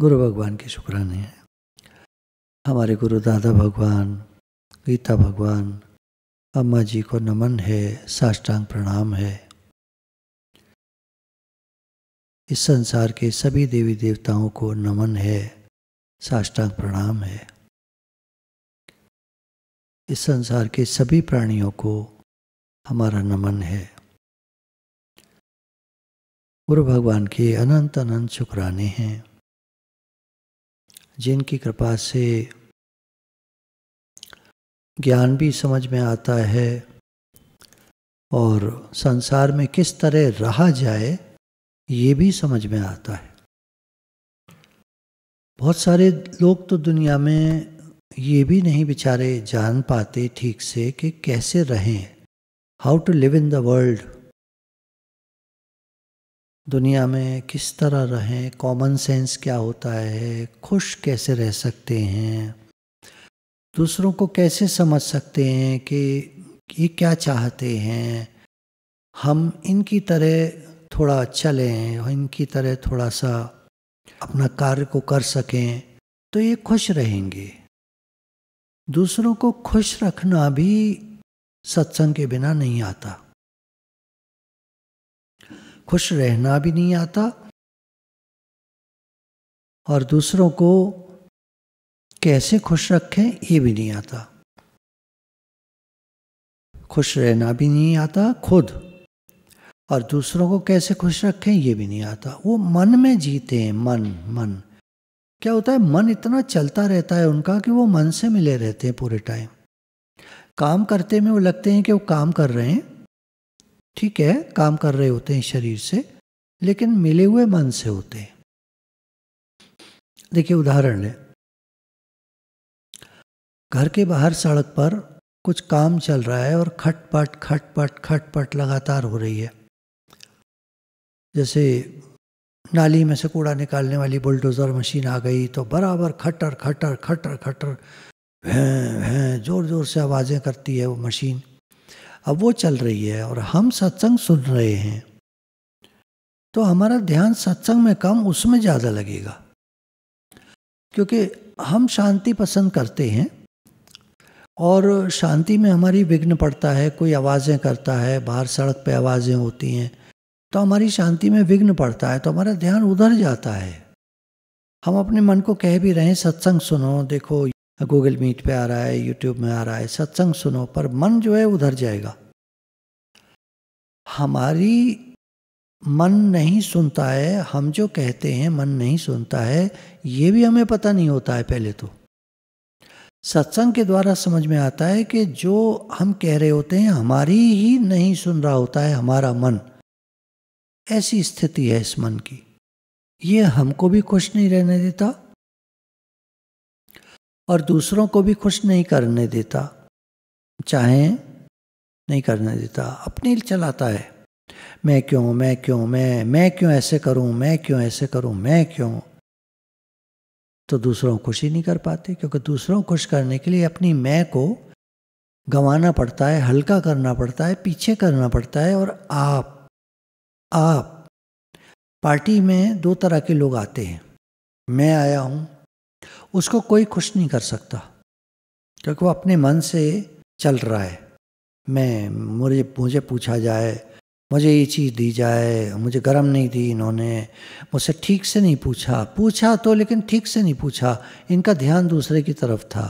गुरु भगवान के शुक्राने हैं। हमारे गुरु दादा भगवान, गीता भगवान, अम्मा जी को नमन है, साष्टांग प्रणाम है। इस संसार के सभी देवी देवताओं को नमन है, साष्टांग प्रणाम है। इस संसार के सभी प्राणियों को हमारा नमन है। गुरु भगवान के अनंत अनंत शुक्राने हैं, जिनकी कृपा से ज्ञान भी समझ में आता है और संसार में किस तरह रहा जाए ये भी समझ में आता है। बहुत सारे लोग तो दुनिया में ये भी नहीं बेचारे जान पाते ठीक से कि कैसे रहें, how to live in the world. दुनिया में किस तरह रहें, कॉमन सेंस क्या होता है, खुश कैसे रह सकते हैं, दूसरों को कैसे समझ सकते हैं कि ये क्या चाहते हैं, हम इनकी तरह थोड़ा चलें, इनकी तरह थोड़ा सा अपना कार्य को कर सकें तो ये खुश रहेंगे। दूसरों को खुश रखना भी सत्संग के बिना नहीं आता, खुश रहना भी नहीं आता और दूसरों को कैसे खुश रखें ये भी नहीं आता। खुश रहना भी नहीं आता खुद, और दूसरों को कैसे खुश रखें ये भी नहीं आता। वो मन में जीते हैं। मन क्या होता है, मन इतना चलता रहता है उनका कि वो मन से मिले रहते हैं पूरे टाइम। काम करते में वो लगते हैं कि वो काम कर रहे हैं, ठीक है, काम कर रहे होते हैं शरीर से, लेकिन मिले हुए मन से होते हैं। देखिए उदाहरण ले, घर के बाहर सड़क पर कुछ काम चल रहा है और खटपट खटपट खटपट लगातार हो रही है। जैसे नाली में से कूड़ा निकालने वाली बुलडोज़र मशीन आ गई तो बराबर खटर खटर खटर खटर भैं भैं जोर जोर से आवाज़ें करती है वो मशीन। अब वो चल रही है और हम सत्संग सुन रहे हैं तो हमारा ध्यान सत्संग में कम, उसमें ज़्यादा लगेगा, क्योंकि हम शांति पसंद करते हैं और शांति में हमारी विघ्न पड़ता है। कोई आवाज़ें करता है, बाहर सड़क पे आवाज़ें होती हैं तो हमारी शांति में विघ्न पड़ता है, तो हमारा ध्यान उधर जाता है। हम अपने मन को कह भी रहे हैं सत्संग सुनो, देखो गूगल मीट पे आ रहा है, यूट्यूब में आ रहा है, सत्संग सुनो, पर मन जो है उधर जाएगा। हमारी मन नहीं सुनता है, हम जो कहते हैं मन नहीं सुनता है, ये भी हमें पता नहीं होता है। पहले तो सत्संग के द्वारा समझ में आता है कि जो हम कह रहे होते हैं हमारी ही नहीं सुन रहा होता है हमारा मन। ऐसी स्थिति है इस मन की, ये हमको भी खुश नहीं रहने देता और दूसरों को भी खुश नहीं करने देता, चाहे नहीं करने देता, अपने चलाता है। मैं क्यों, मैं क्यों, मैं क्यों ऐसे करूं, मैं क्यों ऐसे करूं, मैं क्यों। तो दूसरों को खुश ही नहीं कर पाते, क्योंकि दूसरों को खुश करने के लिए अपनी मैं को गंवाना पड़ता है, हल्का करना पड़ता है, पीछे करना पड़ता है। और आप पार्टी में दो तरह के लोग आते हैं। मैं आया हूं, उसको कोई खुश नहीं कर सकता क्योंकि वो अपने मन से चल रहा है। मुझे पूछा जाए, मुझे ये चीज़ दी जाए, मुझे गरम नहीं दी इन्होंने, मुझसे ठीक से नहीं पूछा तो लेकिन ठीक से नहीं पूछा, इनका ध्यान दूसरे की तरफ था।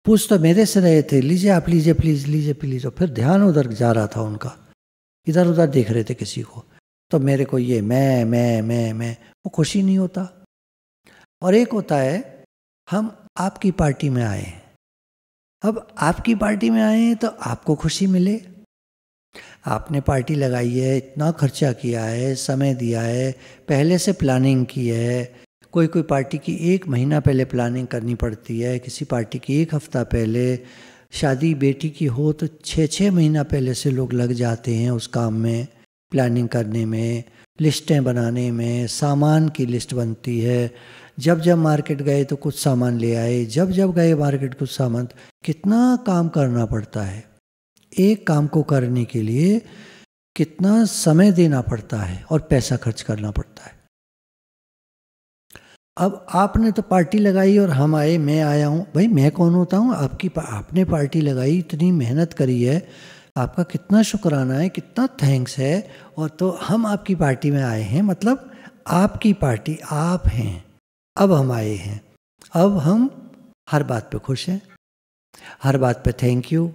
पूछ तो मेरे से रहे थे, लीजिए आप, लीजिए प्लीज़, लीजिए प्लीज़, और फिर ध्यान उधर जा रहा था उनका, इधर उधर देख रहे थे किसी को। तो मेरे को ये मैं वो खुशी नहीं होता। और एक होता है, हम आपकी पार्टी में आए हैं, अब आपकी पार्टी में आए हैं तो आपको खुशी मिले, आपने पार्टी लगाई है, इतना खर्चा किया है, समय दिया है, पहले से प्लानिंग की है। कोई पार्टी की 1 महीना पहले प्लानिंग करनी पड़ती है, किसी पार्टी की 1 हफ्ता पहले। शादी बेटी की हो तो 6-6 महीना पहले से लोग लग जाते हैं उस काम में, प्लानिंग करने में, लिस्टें बनाने में, सामान की लिस्ट बनती है। जब मार्केट गए तो कुछ सामान ले आए, जब गए मार्केट कुछ सामान, कितना काम करना पड़ता है। एक काम को करने के लिए कितना समय देना पड़ता है और पैसा खर्च करना पड़ता है। अब आपने तो पार्टी लगाई और हम आए, मैं आया हूँ, भाई मैं कौन होता हूँ? आपने पार्टी लगाई, इतनी मेहनत करी है, आपका कितना शुक्राना है, कितना थैंक्स है, और तो हम आपकी पार्टी में आए हैं, मतलब आपकी पार्टी आप हैं, अब हम आए हैं, अब हम हर बात पे खुश हैं, हर बात पे थैंक यू,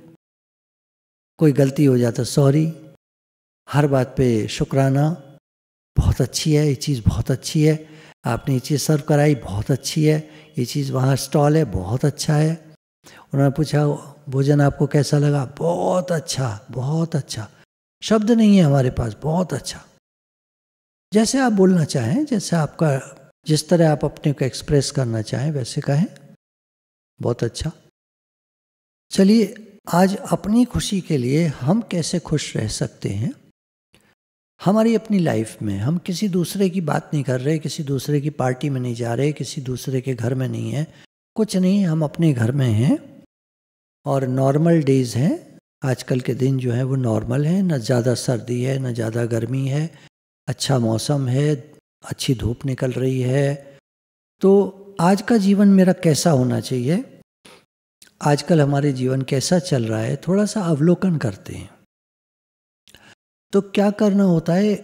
कोई गलती हो जाता सॉरी, हर बात पे शुक्राना, बहुत अच्छी है ये चीज़, बहुत अच्छी है, आपने ये चीज़ सर्व कराई, बहुत अच्छी है, ये चीज़ वहाँ स्टॉल है, बहुत अच्छा है। उन्होंने पूछा भोजन आपको कैसा लगा? बहुत अच्छा, बहुत अच्छा, शब्द नहीं है हमारे पास, बहुत अच्छा। जैसे आप बोलना चाहें, जैसे आपका, जिस तरह आप अपने को एक्सप्रेस करना चाहें वैसे कहें, बहुत अच्छा। चलिए, आज अपनी खुशी के लिए हम कैसे खुश रह सकते हैं हमारी अपनी लाइफ में। हम किसी दूसरे की बात नहीं कर रहे, किसी दूसरे की पार्टी में नहीं जा रहे, किसी दूसरे के घर में नहीं है, कुछ नहीं, हम अपने घर में हैं और नॉर्मल डेज हैं। आजकल के दिन जो हैं वो नॉर्मल हैं, न ज़्यादा सर्दी है न ज़्यादा गर्मी है, अच्छा मौसम है, अच्छी धूप निकल रही है। तो आज का जीवन मेरा कैसा होना चाहिए, आजकल हमारे जीवन कैसा चल रहा है, थोड़ा सा अवलोकन करते हैं। तो क्या करना होता है,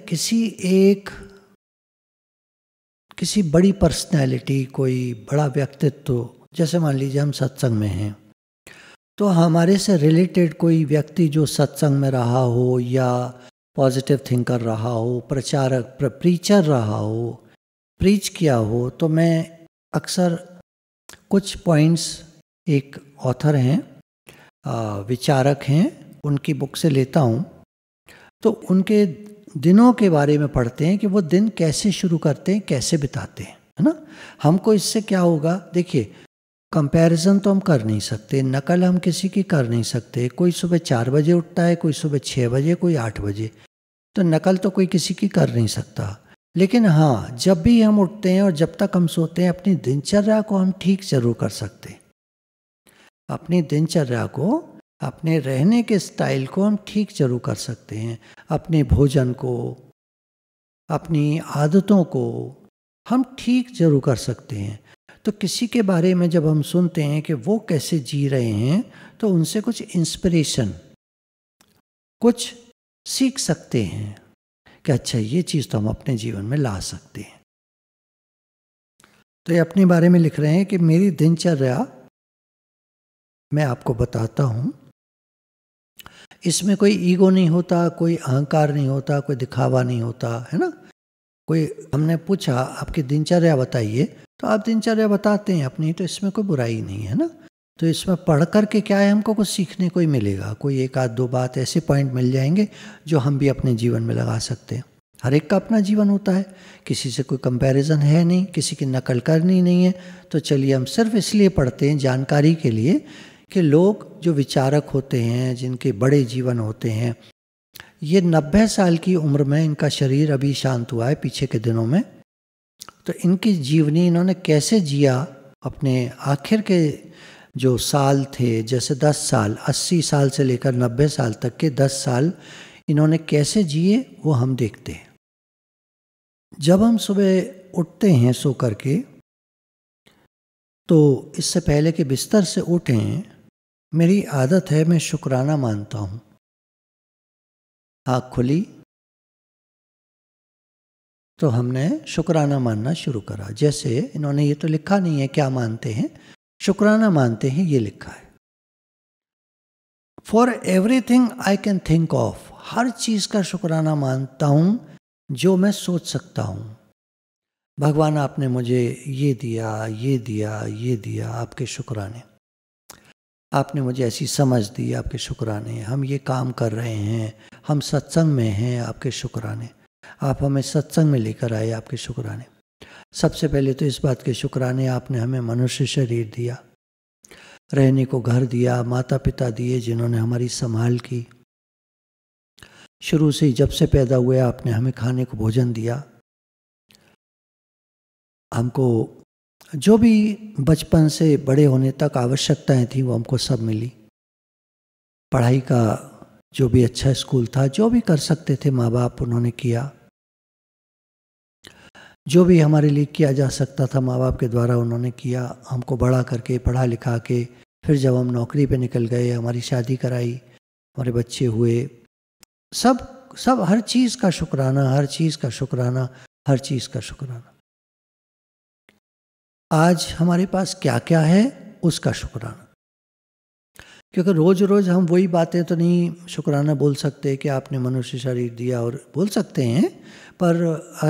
किसी बड़ी पर्सनैलिटी, कोई बड़ा व्यक्तित्व, जैसे मान लीजिए हम सत्संग में हैं, तो हमारे से रिलेटेड कोई व्यक्ति जो सत्संग में रहा हो या पॉजिटिव थिंकर रहा हो, प्रचारक प्रीचर रहा हो, प्रीच किया हो, तो मैं अक्सर कुछ पॉइंट्स, एक ऑथर हैं, विचारक हैं, उनकी बुक से लेता हूँ, तो उनके दिनों के बारे में पढ़ते हैं कि वो दिन कैसे शुरू करते हैं, कैसे बिताते हैं, है ना। हमको इससे क्या होगा, देखिए कंपैरिजन तो हम कर नहीं सकते, नकल हम किसी की कर नहीं सकते। कोई सुबह 4 बजे उठता है, कोई सुबह 6 बजे, कोई 8 बजे, तो नकल तो कोई किसी की कर नहीं सकता। लेकिन हाँ, जब भी हम उठते हैं और जब तक हम सोते हैं, अपनी दिनचर्या को हम ठीक जरूर कर सकते हैं। अपनी दिनचर्या को, अपने रहने के स्टाइल को हम ठीक जरूर कर सकते हैं। अपने भोजन को, अपनी आदतों को हम ठीक जरूर कर सकते हैं। तो किसी के बारे में जब हम सुनते हैं कि वो कैसे जी रहे हैं, तो उनसे कुछ इंस्पिरेशन, कुछ सीख सकते हैं कि अच्छा ये चीज़ तो हम अपने जीवन में ला सकते हैं। तो ये अपने बारे में लिख रहे हैं कि मेरी दिनचर्या मैं आपको बताता हूँ, इसमें कोई ईगो नहीं होता, कोई अहंकार नहीं होता, कोई दिखावा नहीं होता, है ना। कोई, हमने पूछा आपकी दिनचर्या बताइए, तो आप दिनचर्या बताते हैं अपनी, तो इसमें कोई बुराई नहीं है ना। तो इसमें पढ़ कर के क्या है, हमको कुछ सीखने को ही मिलेगा, कोई एक आध दो बात ऐसे पॉइंट मिल जाएंगे जो हम भी अपने जीवन में लगा सकते हैं। हर एक का अपना जीवन होता है, किसी से कोई कंपैरिजन है नहीं, किसी की नकल करनी नहीं है। तो चलिए, हम सिर्फ इसलिए पढ़ते हैं जानकारी के लिए कि लोग जो विचारक होते हैं, जिनके बड़े जीवन होते हैं, ये 90 साल की उम्र में इनका शरीर अभी शांत हुआ है पीछे के दिनों में, तो इनकी जीवनी इन्होंने कैसे जिया, अपने आखिर के जो साल थे, जैसे 10 साल, 80 साल से लेकर 90 साल तक के 10 साल इन्होंने कैसे जिए, वो हम देखते हैं। जब हम सुबह उठते हैं सो करके, तो इससे पहले कि बिस्तर से उठें, मेरी आदत है, मैं शुक्राना मानता हूँ। आँख खुली तो हमने शुक्राना मानना शुरू करा। जैसे इन्होंने ये तो लिखा नहीं है क्या मानते हैं, शुक्राना मानते हैं ये लिखा है। For everything I can think of, हर चीज़ का शुक्राना मानता हूँ जो मैं सोच सकता हूँ। भगवान आपने मुझे ये दिया, ये दिया, ये दिया, आपके शुक्राने। आपने मुझे ऐसी समझ दी, आपके शुक्राने। हम ये काम कर रहे हैं, हम सत्संग में हैं, आपके शुक्राने। आप हमें सत्संग में लेकर आए, आपके शुक्राने। सबसे पहले तो इस बात के शुक्राने, आपने हमें मनुष्य शरीर दिया, रहने को घर दिया, माता पिता दिए जिन्होंने हमारी संभाल की। शुरू से ही जब से पैदा हुए आपने हमें खाने को भोजन दिया। हमको जो भी बचपन से बड़े होने तक आवश्यकताएं थी वो हमको सब मिली। पढ़ाई का जो भी अच्छा स्कूल था, जो भी कर सकते थे माँ बाप, उन्होंने किया। जो भी हमारे लिए किया जा सकता था माँ बाप के द्वारा उन्होंने किया, हमको बड़ा करके पढ़ा लिखा के, फिर जब हम नौकरी पे निकल गए, हमारी शादी कराई, हमारे बच्चे हुए, सब सब हर चीज़ का शुक्राना, हर चीज़ का शुक्राना, हर चीज़ का शुक्राना। आज हमारे पास क्या क्या है उसका शुक्राना, क्योंकि रोज़ रोज़ हम वही बातें तो नहीं शुक्राना बोल सकते कि आपने मनुष्य शरीर दिया, और बोल सकते हैं, पर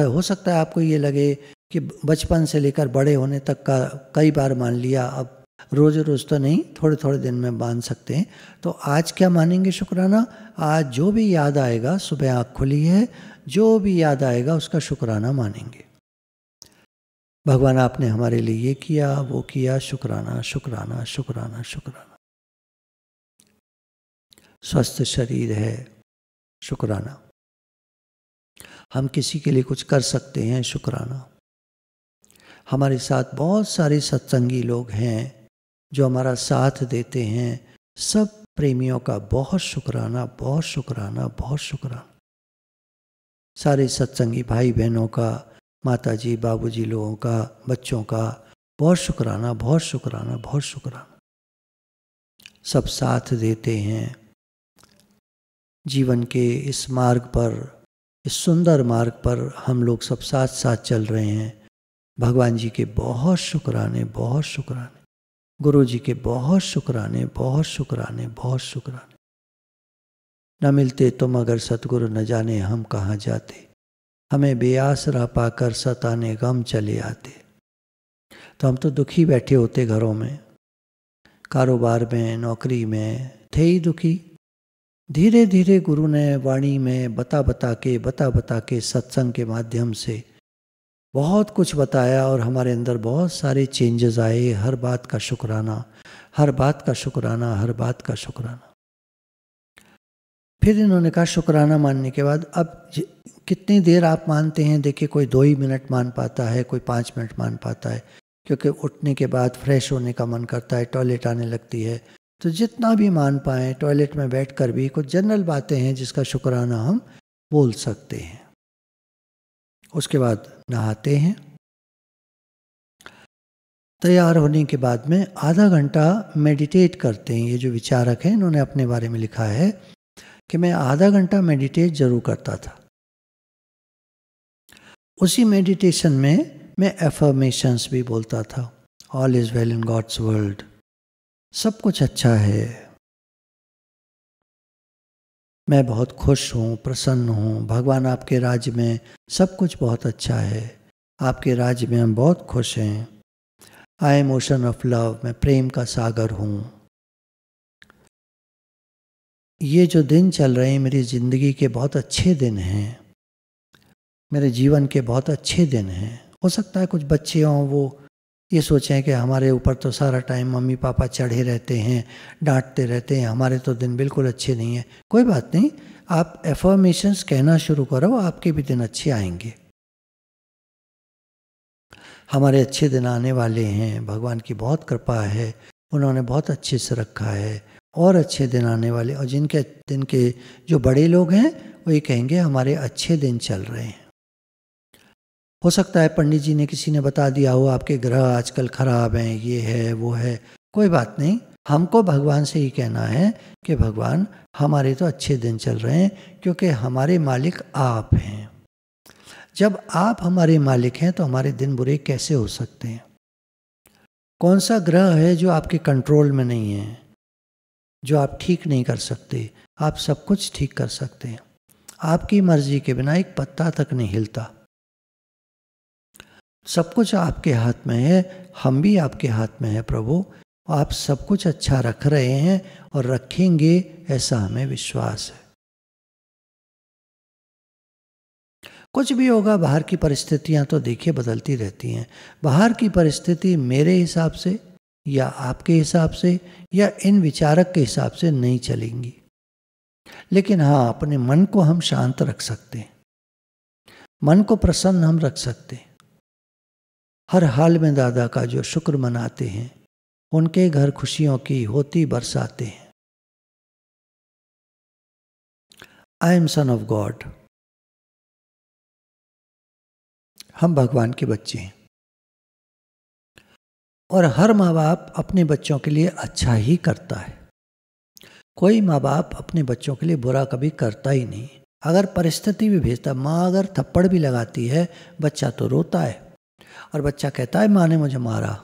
हो सकता है आपको ये लगे कि बचपन से लेकर बड़े होने तक का कई बार मान लिया, अब रोज़ रोज़ तो नहीं, थोड़े थोड़े दिन में मान सकते हैं। तो आज क्या मानेंगे शुक्राना? आज जो भी याद आएगा, सुबह आँख खुली है, जो भी याद आएगा उसका शुक्राना मानेंगे। भगवान आपने हमारे लिए ये किया, वो किया, शुक्राना शुक्राना शुक्राना शुक्राना। स्वस्थ शरीर है, शुक्राना। हम किसी के लिए कुछ कर सकते हैं, शुक्राना। हमारे साथ बहुत सारे सत्संगी लोग हैं जो हमारा साथ देते हैं, सब प्रेमियों का बहुत शुक्राना, बहुत शुक्राना, बहुत शुक्राना। सारे सत्संगी भाई बहनों का, माताजी बाबूजी लोगों का, बच्चों का बहुत शुक्राना, बहुत शुक्राना, बहुत शुक्राना। सब साथ देते हैं जीवन के इस मार्ग पर, इस सुंदर मार्ग पर हम लोग सब साथ साथ चल रहे हैं। भगवान जी के बहुत शुक्राने, बहुत शुक्राने। गुरु जी के बहुत शुक्राने, बहुत शुक्राने, बहुत शुक्राने। न मिलते तुम अगर सतगुरु, न जाने हम कहाँ जाते, हमें बेआसरा पाकर सताने गम चले आते। तो हम तो दुखी बैठे होते घरों में, कारोबार में, नौकरी में, थे ही दुखी। धीरे धीरे गुरु ने वाणी में बता बता के सत्संग के माध्यम से बहुत कुछ बताया, और हमारे अंदर बहुत सारे चेंजेस आए। हर बात का शुक्राना, हर बात का शुक्राना, हर बात का शुक्राना। फिर इन्होंने कहा शुक्राना मानने के बाद अब कितनी देर आप मानते हैं? देखिए, कोई 2 ही मिनट मान पाता है, कोई 5 मिनट मान पाता है, क्योंकि उठने के बाद फ्रेश होने का मन करता है, टॉयलेट आने लगती है। तो जितना भी मान पाएँ, टॉयलेट में बैठकर भी कुछ जनरल बातें हैं जिसका शुक्राना हम बोल सकते हैं। उसके बाद नहाते हैं। तैयार होने के बाद में आधा घंटा मेडिटेट करते हैं। ये जो विचारक हैं, इन्होंने अपने बारे में लिखा है कि मैं आधा घंटा मेडिटेट जरूर करता था। उसी मेडिटेशन में मैं एफर्मेशंस भी बोलता था। All is well in God's world, सब कुछ अच्छा है, मैं बहुत खुश हूँ, प्रसन्न हूँ, भगवान आपके राज्य में सब कुछ बहुत अच्छा है, आपके राज्य में हम बहुत खुश हैं। I am ocean of love, मैं प्रेम का सागर हूँ। ये जो दिन चल रहे हैं मेरी ज़िंदगी के बहुत अच्छे दिन हैं, मेरे जीवन के बहुत अच्छे दिन हैं। हो सकता है कुछ बच्चे हों, वो ये सोचें कि हमारे ऊपर तो सारा टाइम मम्मी पापा चढ़े रहते हैं, डांटते रहते हैं, हमारे तो दिन बिल्कुल अच्छे नहीं हैं। कोई बात नहीं, आप एफर्मेशंस कहना शुरू करो, आपके भी दिन अच्छे आएंगे। हमारे अच्छे दिन आने वाले हैं, भगवान की बहुत कृपा है, उन्होंने बहुत अच्छे से रखा है, और अच्छे दिन आने वाले। और जिनके दिन के जो बड़े लोग हैं वो ये कहेंगे हमारे अच्छे दिन चल रहे हैं। हो सकता है पंडित जी ने, किसी ने बता दिया हो आपके ग्रह आजकल खराब हैं, ये है वो है, कोई बात नहीं। हमको भगवान से ही कहना है कि भगवान हमारे तो अच्छे दिन चल रहे हैं, क्योंकि हमारे मालिक आप हैं। जब आप हमारे मालिक हैं तो हमारे दिन बुरे कैसे हो सकते हैं? कौन सा ग्रह है जो आपके कंट्रोल में नहीं है, जो आप ठीक नहीं कर सकते? आप सब कुछ ठीक कर सकते हैं। आपकी मर्जी के बिना एक पत्ता तक नहीं हिलता। सब कुछ आपके हाथ में है, हम भी आपके हाथ में है प्रभु। आप सब कुछ अच्छा रख रहे हैं और रखेंगे, ऐसा हमें विश्वास है। कुछ भी होगा, बाहर की परिस्थितियां तो देखिए बदलती रहती हैं। बाहर की परिस्थिति मेरे हिसाब से या आपके हिसाब से या इन विचारक के हिसाब से नहीं चलेंगी, लेकिन हाँ, अपने मन को हम शांत रख सकते हैं, मन को प्रसन्न हम रख सकते हैं। हर हाल में दादा का जो शुक्र मनाते हैं, उनके घर खुशियों की होती बरसाते हैं। I am son of God. हम भगवान के बच्चे हैं और हर माँ बाप अपने बच्चों के लिए अच्छा ही करता है। कोई माँ बाप अपने बच्चों के लिए बुरा कभी करता ही नहीं। अगर परिस्थिति भी भेजता, माँ अगर थप्पड़ भी लगाती है, बच्चा तो रोता है और बच्चा कहता है माँ ने मुझे मारा,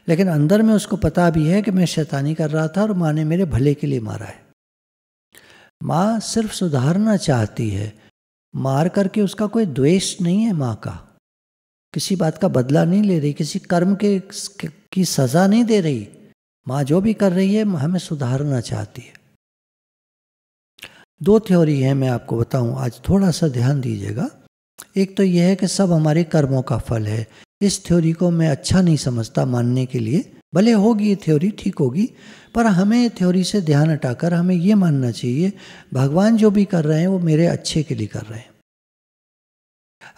लेकिन अंदर में उसको पता भी है कि मैं शैतानी कर रहा था और माँ ने मेरे भले के लिए मारा है। माँ सिर्फ सुधारना चाहती है, मार करके उसका कोई द्वेष नहीं है। माँ का किसी बात का बदला नहीं ले रही, किसी कर्म की सजा नहीं दे रही। माँ जो भी कर रही है हमें सुधारना चाहती है। दो थ्योरी है, मैं आपको बताऊं, आज थोड़ा सा ध्यान दीजिएगा। एक तो यह है कि सब हमारे कर्मों का फल है। इस थ्योरी को मैं अच्छा नहीं समझता मानने के लिए। भले होगी ये थ्योरी, ठीक होगी, पर हमें थ्योरी से ध्यान हटाकर हमें ये मानना चाहिए भगवान जो भी कर रहे हैं वो मेरे अच्छे के लिए कर रहे हैं।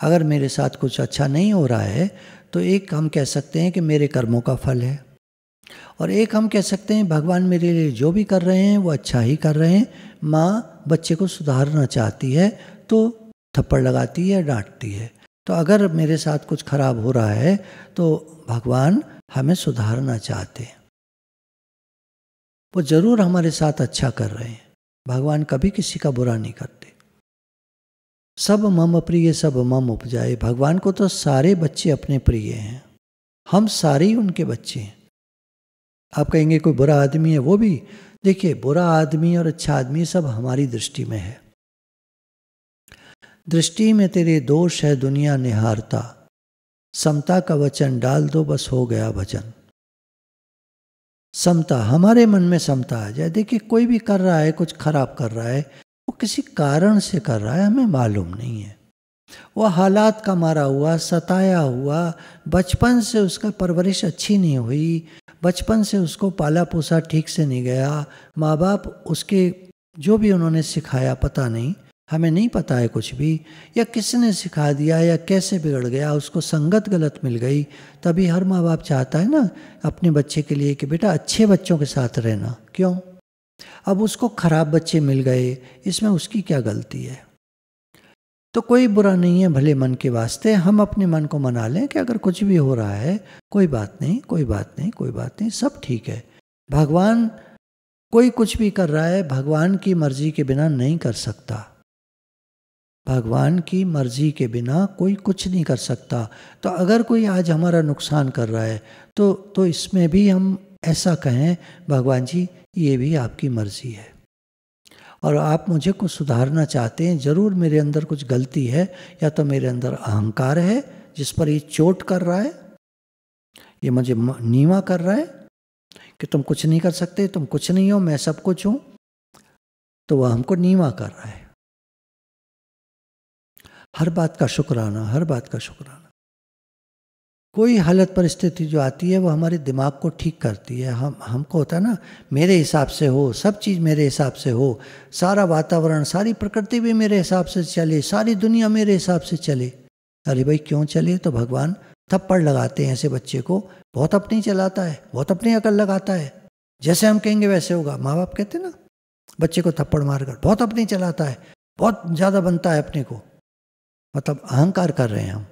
अगर मेरे साथ कुछ अच्छा नहीं हो रहा है तो एक हम कह सकते हैं कि मेरे कर्मों का फल है, और एक हम कह सकते हैं भगवान मेरे लिए जो भी कर रहे हैं वो अच्छा ही कर रहे हैं। माँ बच्चे को सुधारना चाहती है तो थप्पड़ लगाती है, डांटती है। तो अगर मेरे साथ कुछ खराब हो रहा है तो भगवान हमें सुधारना चाहते हैं, वो जरूर हमारे साथ अच्छा कर रहे हैं। भगवान कभी किसी का बुरा नहीं करते। सब मम प्रिय सब मम उपजाए। भगवान को तो सारे बच्चे अपने प्रिय हैं, हम सारे ही उनके बच्चे हैं। आप कहेंगे कोई बुरा आदमी है, वो भी देखिए, बुरा आदमी और अच्छा आदमी सब हमारी दृष्टि में है। दृष्टि में तेरे दोष है दुनिया निहारता, समता का वचन डाल दो बस हो गया भजन। समता, हमारे मन में समता आ जाए। देखिए कोई भी कर रहा है, कुछ खराब कर रहा है, वो किसी कारण से कर रहा है, हमें मालूम नहीं है। वो हालात का मारा हुआ, सताया हुआ, बचपन से उसका परवरिश अच्छी नहीं हुई, बचपन से उसको पाला पोसा ठीक से नहीं गया, माँ बाप उसके जो भी उन्होंने सिखाया पता नहीं, हमें नहीं पता है कुछ भी, या किसने सिखा दिया या कैसे बिगड़ गया, उसको संगत गलत मिल गई। तभी हर माँ बाप चाहता है ना अपने बच्चे के लिए कि बेटा अच्छे बच्चों के साथ रहना। क्यों? अब उसको खराब बच्चे मिल गए, इसमें उसकी क्या गलती है? तो कोई बुरा नहीं है भले मन के वास्ते। हम अपने मन को मना लें कि अगर कुछ भी हो रहा है कोई बात नहीं, कोई बात नहीं, कोई बात नहीं, सब ठीक है। भगवान कोई कुछ भी कर रहा है भगवान की मर्जी के बिना नहीं कर सकता। भगवान की मर्जी के बिना कोई कुछ नहीं कर सकता। तो अगर कोई आज हमारा नुकसान कर रहा है तो इसमें भी हम ऐसा कहें भगवान जी ये भी आपकी मर्जी है, और आप मुझे कुछ सुधारना चाहते हैं, ज़रूर मेरे अंदर कुछ गलती है, या तो मेरे अंदर अहंकार है जिस पर ये चोट कर रहा है, ये मुझे नीवा कर रहा है कि तुम कुछ नहीं कर सकते, तुम कुछ नहीं हो, मैं सब कुछ हूँ, तो वह हमको नीवा कर रहा है। हर बात का शुक्राना, हर बात का शुक्राना। कोई हालत परिस्थिति जो आती है वो हमारे दिमाग को ठीक करती है। हमको होता है ना मेरे हिसाब से हो, सब चीज़ मेरे हिसाब से हो, सारा वातावरण सारी प्रकृति भी मेरे हिसाब से चले, सारी दुनिया मेरे हिसाब से चले। अरे भाई क्यों चले? तो भगवान थप्पड़ लगाते हैं ऐसे बच्चे को, बहुत अपनी चलाता है, बहुत अपनी अकल लगाता है, जैसे हम कहेंगे वैसे होगा। माँ बाप कहते ना बच्चे को थप्पड़ मारकर, बहुत अपनी चलाता है, बहुत ज़्यादा बनता है अपने को, मतलब अहंकार कर रहे हैं हम।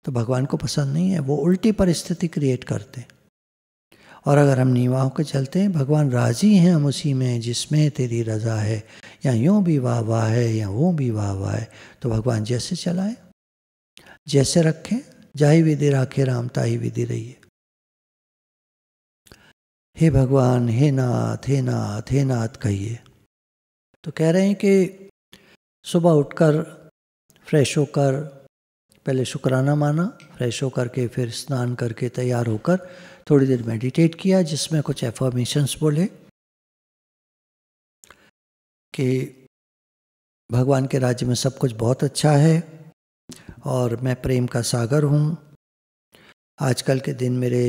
तो भगवान को पसंद नहीं है, वो उल्टी परिस्थिति क्रिएट करते हैं। और अगर हम नीवा होकर चलते हैं, भगवान राजी हैं हम उसी में जिसमें तेरी रज़ा है, या यूँ भी वाह वाह है या वो भी वाह वाह है, तो भगवान जैसे चलाए जैसे रखें, जाहि विधि राखे राम ताहि विधि रहिए। हे भगवान, हे नाथ, हे नाथ, हे नाथ कहिए। तो कह रहे हैं कि सुबह उठकर फ्रेश होकर पहले शुक्राना माना, फ्रेश होकर के फिर स्नान करके तैयार होकर थोड़ी देर मेडिटेट किया, जिसमें कुछ एफर्मेशंस बोले कि भगवान के राज्य में सब कुछ बहुत अच्छा है और मैं प्रेम का सागर हूँ। आजकल के दिन मेरे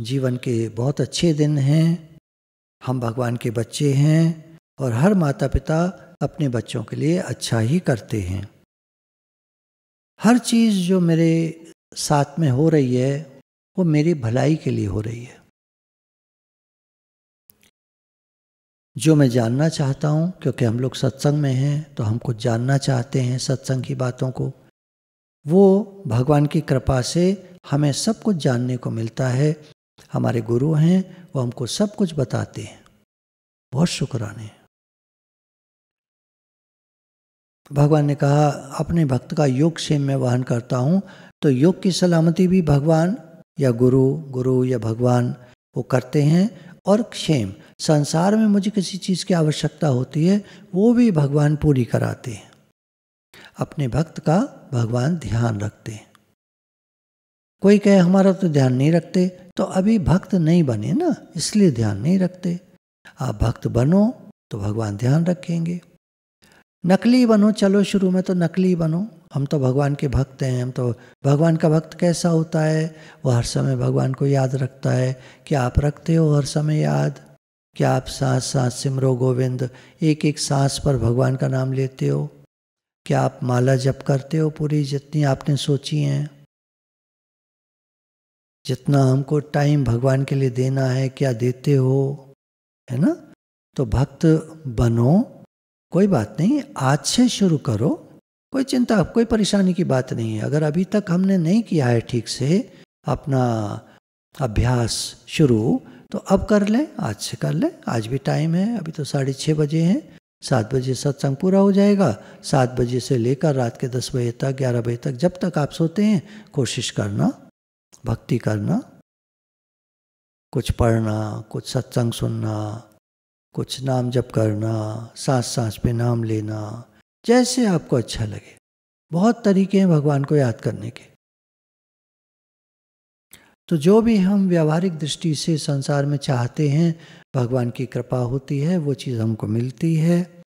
जीवन के बहुत अच्छे दिन हैं, हम भगवान के बच्चे हैं और हर माता पिता अपने बच्चों के लिए अच्छा ही करते हैं। हर चीज़ जो मेरे साथ में हो रही है वो मेरी भलाई के लिए हो रही है। जो मैं जानना चाहता हूँ, क्योंकि हम लोग सत्संग में हैं तो हम कुछ जानना चाहते हैं सत्संग की बातों को, वो भगवान की कृपा से हमें सब कुछ जानने को मिलता है। हमारे गुरु हैं, वो हमको सब कुछ बताते हैं। बहुत शुक्राने। भगवान ने कहा अपने भक्त का योग क्षेम में वहन करता हूँ। तो योग की सलामती भी भगवान या गुरु या भगवान वो करते हैं। और क्षेम, संसार में मुझे किसी चीज़ की आवश्यकता होती है वो भी भगवान पूरी कराते हैं। अपने भक्त का भगवान ध्यान रखते हैं। कोई कहे हमारा तो ध्यान नहीं रखते, तो अभी भक्त नहीं बने ना, इसलिए ध्यान नहीं रखते। आप भक्त बनो तो भगवान ध्यान रखेंगे। नकली बनो, चलो शुरू में तो नकली बनो, हम तो भगवान के भक्त हैं। हम तो भगवान का भक्त कैसा होता है? वो हर समय भगवान को याद रखता है। क्या आप रखते हो हर समय याद? क्या आप सांस सांस सिमरो गोविंद, एक एक सांस पर भगवान का नाम लेते हो? क्या आप माला जप करते हो पूरी जितनी आपने सोची हैं? जितना हमको टाइम भगवान के लिए देना है क्या देते हो? है ना? तो भक्त बनो, कोई बात नहीं, आज से शुरू करो, कोई चिंता कोई परेशानी की बात नहीं है। अगर अभी तक हमने नहीं किया है ठीक से अपना अभ्यास शुरू, तो अब कर लें, आज से कर लें। आज भी टाइम है, अभी तो 6:30 बजे हैं। 7 बजे सत्संग पूरा हो जाएगा। 7 बजे से लेकर रात के 10 बजे तक, 11 बजे तक, जब तक आप सोते हैं कोशिश करना, भक्ति करना, कुछ पढ़ना, कुछ सत्संग सुनना, कुछ नाम जप करना, सांस सांस पे नाम लेना, जैसे आपको अच्छा लगे। बहुत तरीके हैं भगवान को याद करने के। तो जो भी हम व्यावहारिक दृष्टि से संसार में चाहते हैं, भगवान की कृपा होती है, वो चीज़ हमको मिलती है।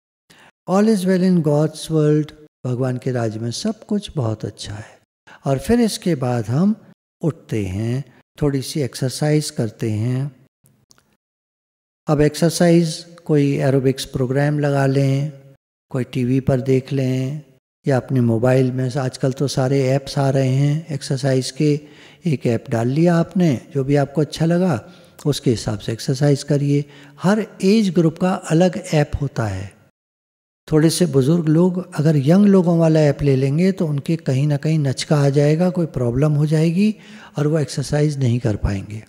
All is well in God's world, भगवान के राज्य में सब कुछ बहुत अच्छा है। और फिर इसके बाद हम उठते हैं, थोड़ी सी एक्सरसाइज करते हैं। अब एक्सरसाइज कोई एरोबिक्स प्रोग्राम लगा लें, कोई टीवी पर देख लें, या अपने मोबाइल में आजकल तो सारे ऐप्स आ रहे हैं एक्सरसाइज के। एक ऐप डाल लिया आपने, जो भी आपको अच्छा लगा उसके हिसाब से एक्सरसाइज करिए। हर एज ग्रुप का अलग ऐप होता है। थोड़े से बुज़ुर्ग लोग अगर यंग लोगों वाला ऐप ले लेंगे तो उनके कहीं ना कहीं नचका आ जाएगा, कोई प्रॉब्लम हो जाएगी और वो एक्सरसाइज नहीं कर पाएंगे।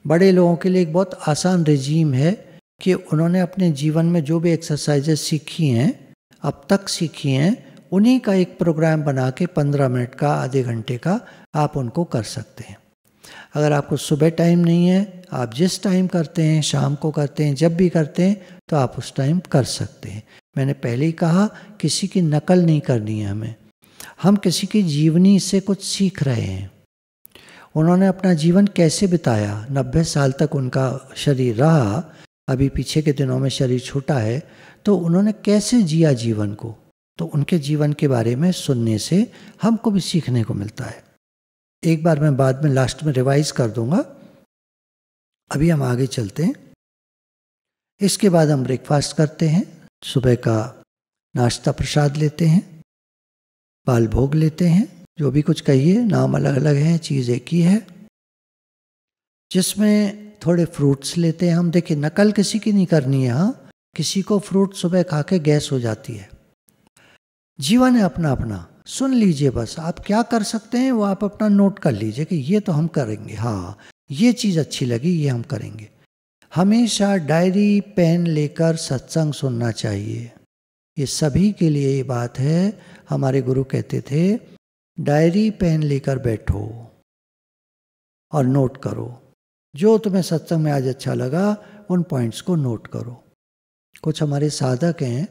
बड़े लोगों के लिए एक बहुत आसान रेजीम है कि उन्होंने अपने जीवन में जो भी एक्सरसाइजेस सीखी हैं, अब तक सीखी हैं, उन्हीं का एक प्रोग्राम बना के 15 मिनट का, आधे घंटे का आप उनको कर सकते हैं। अगर आपको सुबह टाइम नहीं है, आप जिस टाइम करते हैं, शाम को करते हैं, जब भी करते हैं, तो आप उस टाइम कर सकते हैं। मैंने पहले ही कहा, किसी की नकल नहीं करनी है हमें। हम किसी की जीवनी से कुछ सीख रहे हैं। उन्होंने अपना जीवन कैसे बिताया, 90 साल तक उनका शरीर रहा, अभी पीछे के दिनों में शरीर छोटा है, तो उन्होंने कैसे जिया जीवन को, तो उनके जीवन के बारे में सुनने से हमको भी सीखने को मिलता है। एक बार मैं बाद में लास्ट में रिवाइज कर दूंगा, अभी हम आगे चलते हैं। इसके बाद हम ब्रेकफास्ट करते हैं, सुबह का नाश्ता प्रसाद लेते हैं, बाल भोग लेते हैं, जो भी कुछ कहिए, नाम अलग अलग हैं, चीज़ एक ही है, जिसमें थोड़े फ्रूट्स लेते हैं हम। देखिए, नकल किसी की नहीं करनी है। हाँ, किसी को फ्रूट सुबह खा के गैस हो जाती है। जीवन है अपना अपना, सुन लीजिए बस। आप क्या कर सकते हैं वो आप अपना नोट कर लीजिए कि ये तो हम करेंगे, हाँ ये चीज़ अच्छी लगी, ये हम करेंगे। हमेशा डायरी पेन लेकर सत्संग सुनना चाहिए। ये सभी के लिए ये बात है। हमारे गुरु कहते थे, डायरी पेन लेकर बैठो और नोट करो। जो तुम्हें सत्संग में आज अच्छा लगा, उन पॉइंट्स को नोट करो। कुछ हमारे साधक हैं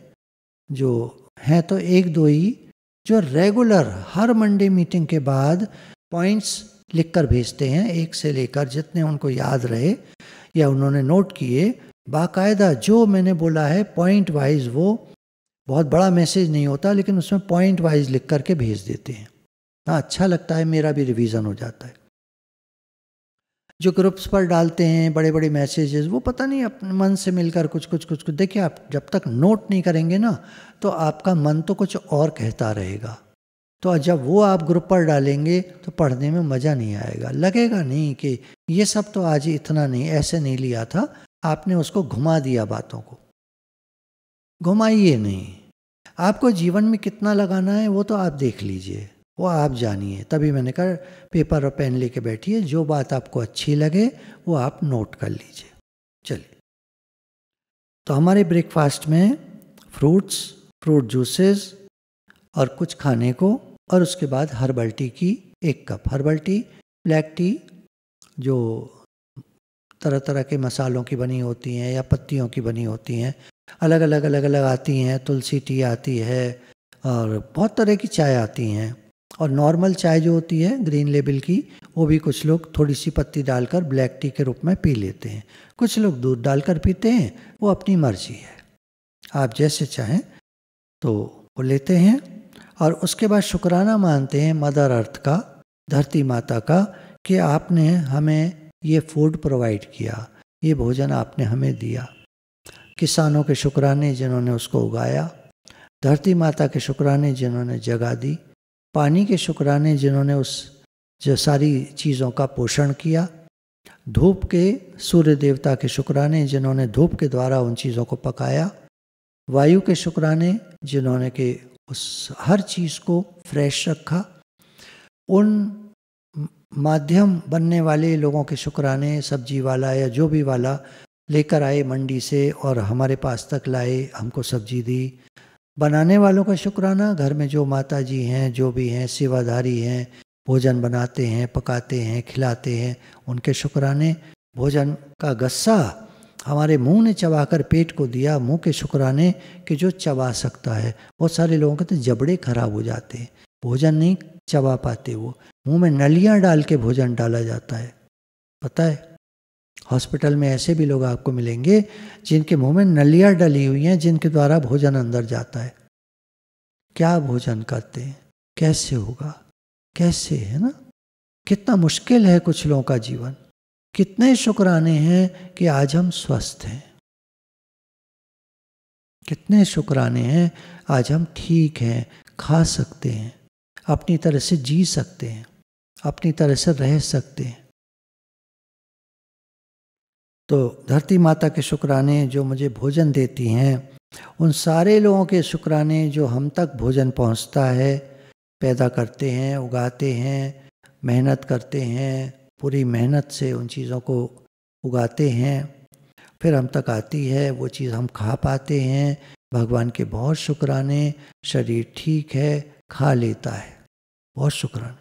जो हैं तो एक दो ही, जो रेगुलर हर मंडे मीटिंग के बाद पॉइंट्स लिखकर भेजते हैं, एक से लेकर जितने उनको याद रहे या उन्होंने नोट किए, बाकायदा जो मैंने बोला है पॉइंट वाइज, वो बहुत बड़ा मैसेज नहीं होता लेकिन उसमें पॉइंट वाइज लिख करके भेज देते हैं। हाँ, अच्छा लगता है, मेरा भी रिवीजन हो जाता है। जो ग्रुप्स पर डालते हैं बड़े बड़े मैसेजेस, वो पता नहीं अपने मन से मिलकर कुछ देखिए, आप जब तक नोट नहीं करेंगे ना, तो आपका मन तो कुछ और कहता रहेगा। तो जब वो आप ग्रुप पर डालेंगे तो पढ़ने में मज़ा नहीं आएगा, लगेगा नहीं कि ये सब तो आज इतना नहीं, ऐसे नहीं लिया था, आपने उसको घुमा दिया, बातों को घुमाइए नहीं। आपको जीवन में कितना लगाना है वो तो आप देख लीजिए, वो आप जानिए। तभी मैंने कहा पेपर और पेन लेके बैठिए, जो बात आपको अच्छी लगे वो आप नोट कर लीजिए। चलिए, तो हमारे ब्रेकफास्ट में फ्रूट्स, फ्रूट जूसेस और कुछ खाने को, और उसके बाद हर्बल टी की 1 cup. Herbal tea black T जो तरह तरह के मसालों की बनी होती हैं या पत्तियों की बनी होती हैं, अलग अलग आती हैं। तुलसी टी आती है और बहुत तरह की चाय आती हैं। और नॉर्मल चाय जो होती है ग्रीन लेबल की, वो भी कुछ लोग थोड़ी सी पत्ती डालकर ब्लैक टी के रूप में पी लेते हैं। कुछ लोग दूध डालकर पीते हैं, वो अपनी मर्जी है, आप जैसे चाहें तो वो लेते हैं। और उसके बाद शुक्राना मानते हैं मदर अर्थ का, धरती माता का, कि आपने हमें ये फूड प्रोवाइड किया, ये भोजन आपने हमें दिया। किसानों के शुक्राने जिन्होंने उसको उगाया, धरती माता के शुक्राने जिन्होंने जगह दी, पानी के शुक्राने जिन्होंने उस जो सारी चीज़ों का पोषण किया, धूप के सूर्य देवता के शुक्राने जिन्होंने धूप के द्वारा उन चीज़ों को पकाया, वायु के शुक्राने जिन्होंने कि उस हर चीज़ को फ्रेश रखा, उन माध्यम बनने वाले लोगों के शुक्राने, सब्जी वाला या जो भी वाला लेकर आए मंडी से और हमारे पास तक लाए, हमको सब्जी दी। बनाने वालों का शुक्राना, घर में जो माता जी हैं, जो भी हैं, सेवाधारी हैं, भोजन बनाते हैं, पकाते हैं, खिलाते हैं, उनके शुक्राने। भोजन का गस्सा हमारे मुंह ने चबाकर पेट को दिया, मुंह के शुक्राने कि जो चबा सकता है। बहुत सारे लोगों के तो जबड़े खराब हो जाते हैं, भोजन नहीं चबा पाते, वो मुंह में नलियां डाल के भोजन डाला जाता है, पता है। हॉस्पिटल में ऐसे भी लोग आपको मिलेंगे जिनके मुंह में नलियां डली हुई हैं, जिनके द्वारा भोजन अंदर जाता है। क्या भोजन करते हैं, कैसे होगा, कैसे, है ना। कितना मुश्किल है कुछ लोगों का जीवन। कितने शुक्राने हैं कि आज हम स्वस्थ हैं, कितने शुक्राने हैं आज हम ठीक हैं, खा सकते हैं, अपनी तरह से जी सकते हैं, अपनी तरह से रह सकते हैं। तो धरती माता के शुक्राने जो मुझे भोजन देती हैं, उन सारे लोगों के शुक्राने जो हम तक भोजन पहुंचता है, पैदा करते हैं, उगाते हैं, मेहनत करते हैं, पूरी मेहनत से उन चीज़ों को उगाते हैं, फिर हम तक आती है, वो चीज़ हम खा पाते हैं। भगवान के बहुत शुक्राने, शरीर ठीक है, खा लेता है, बहुत शुक्राने।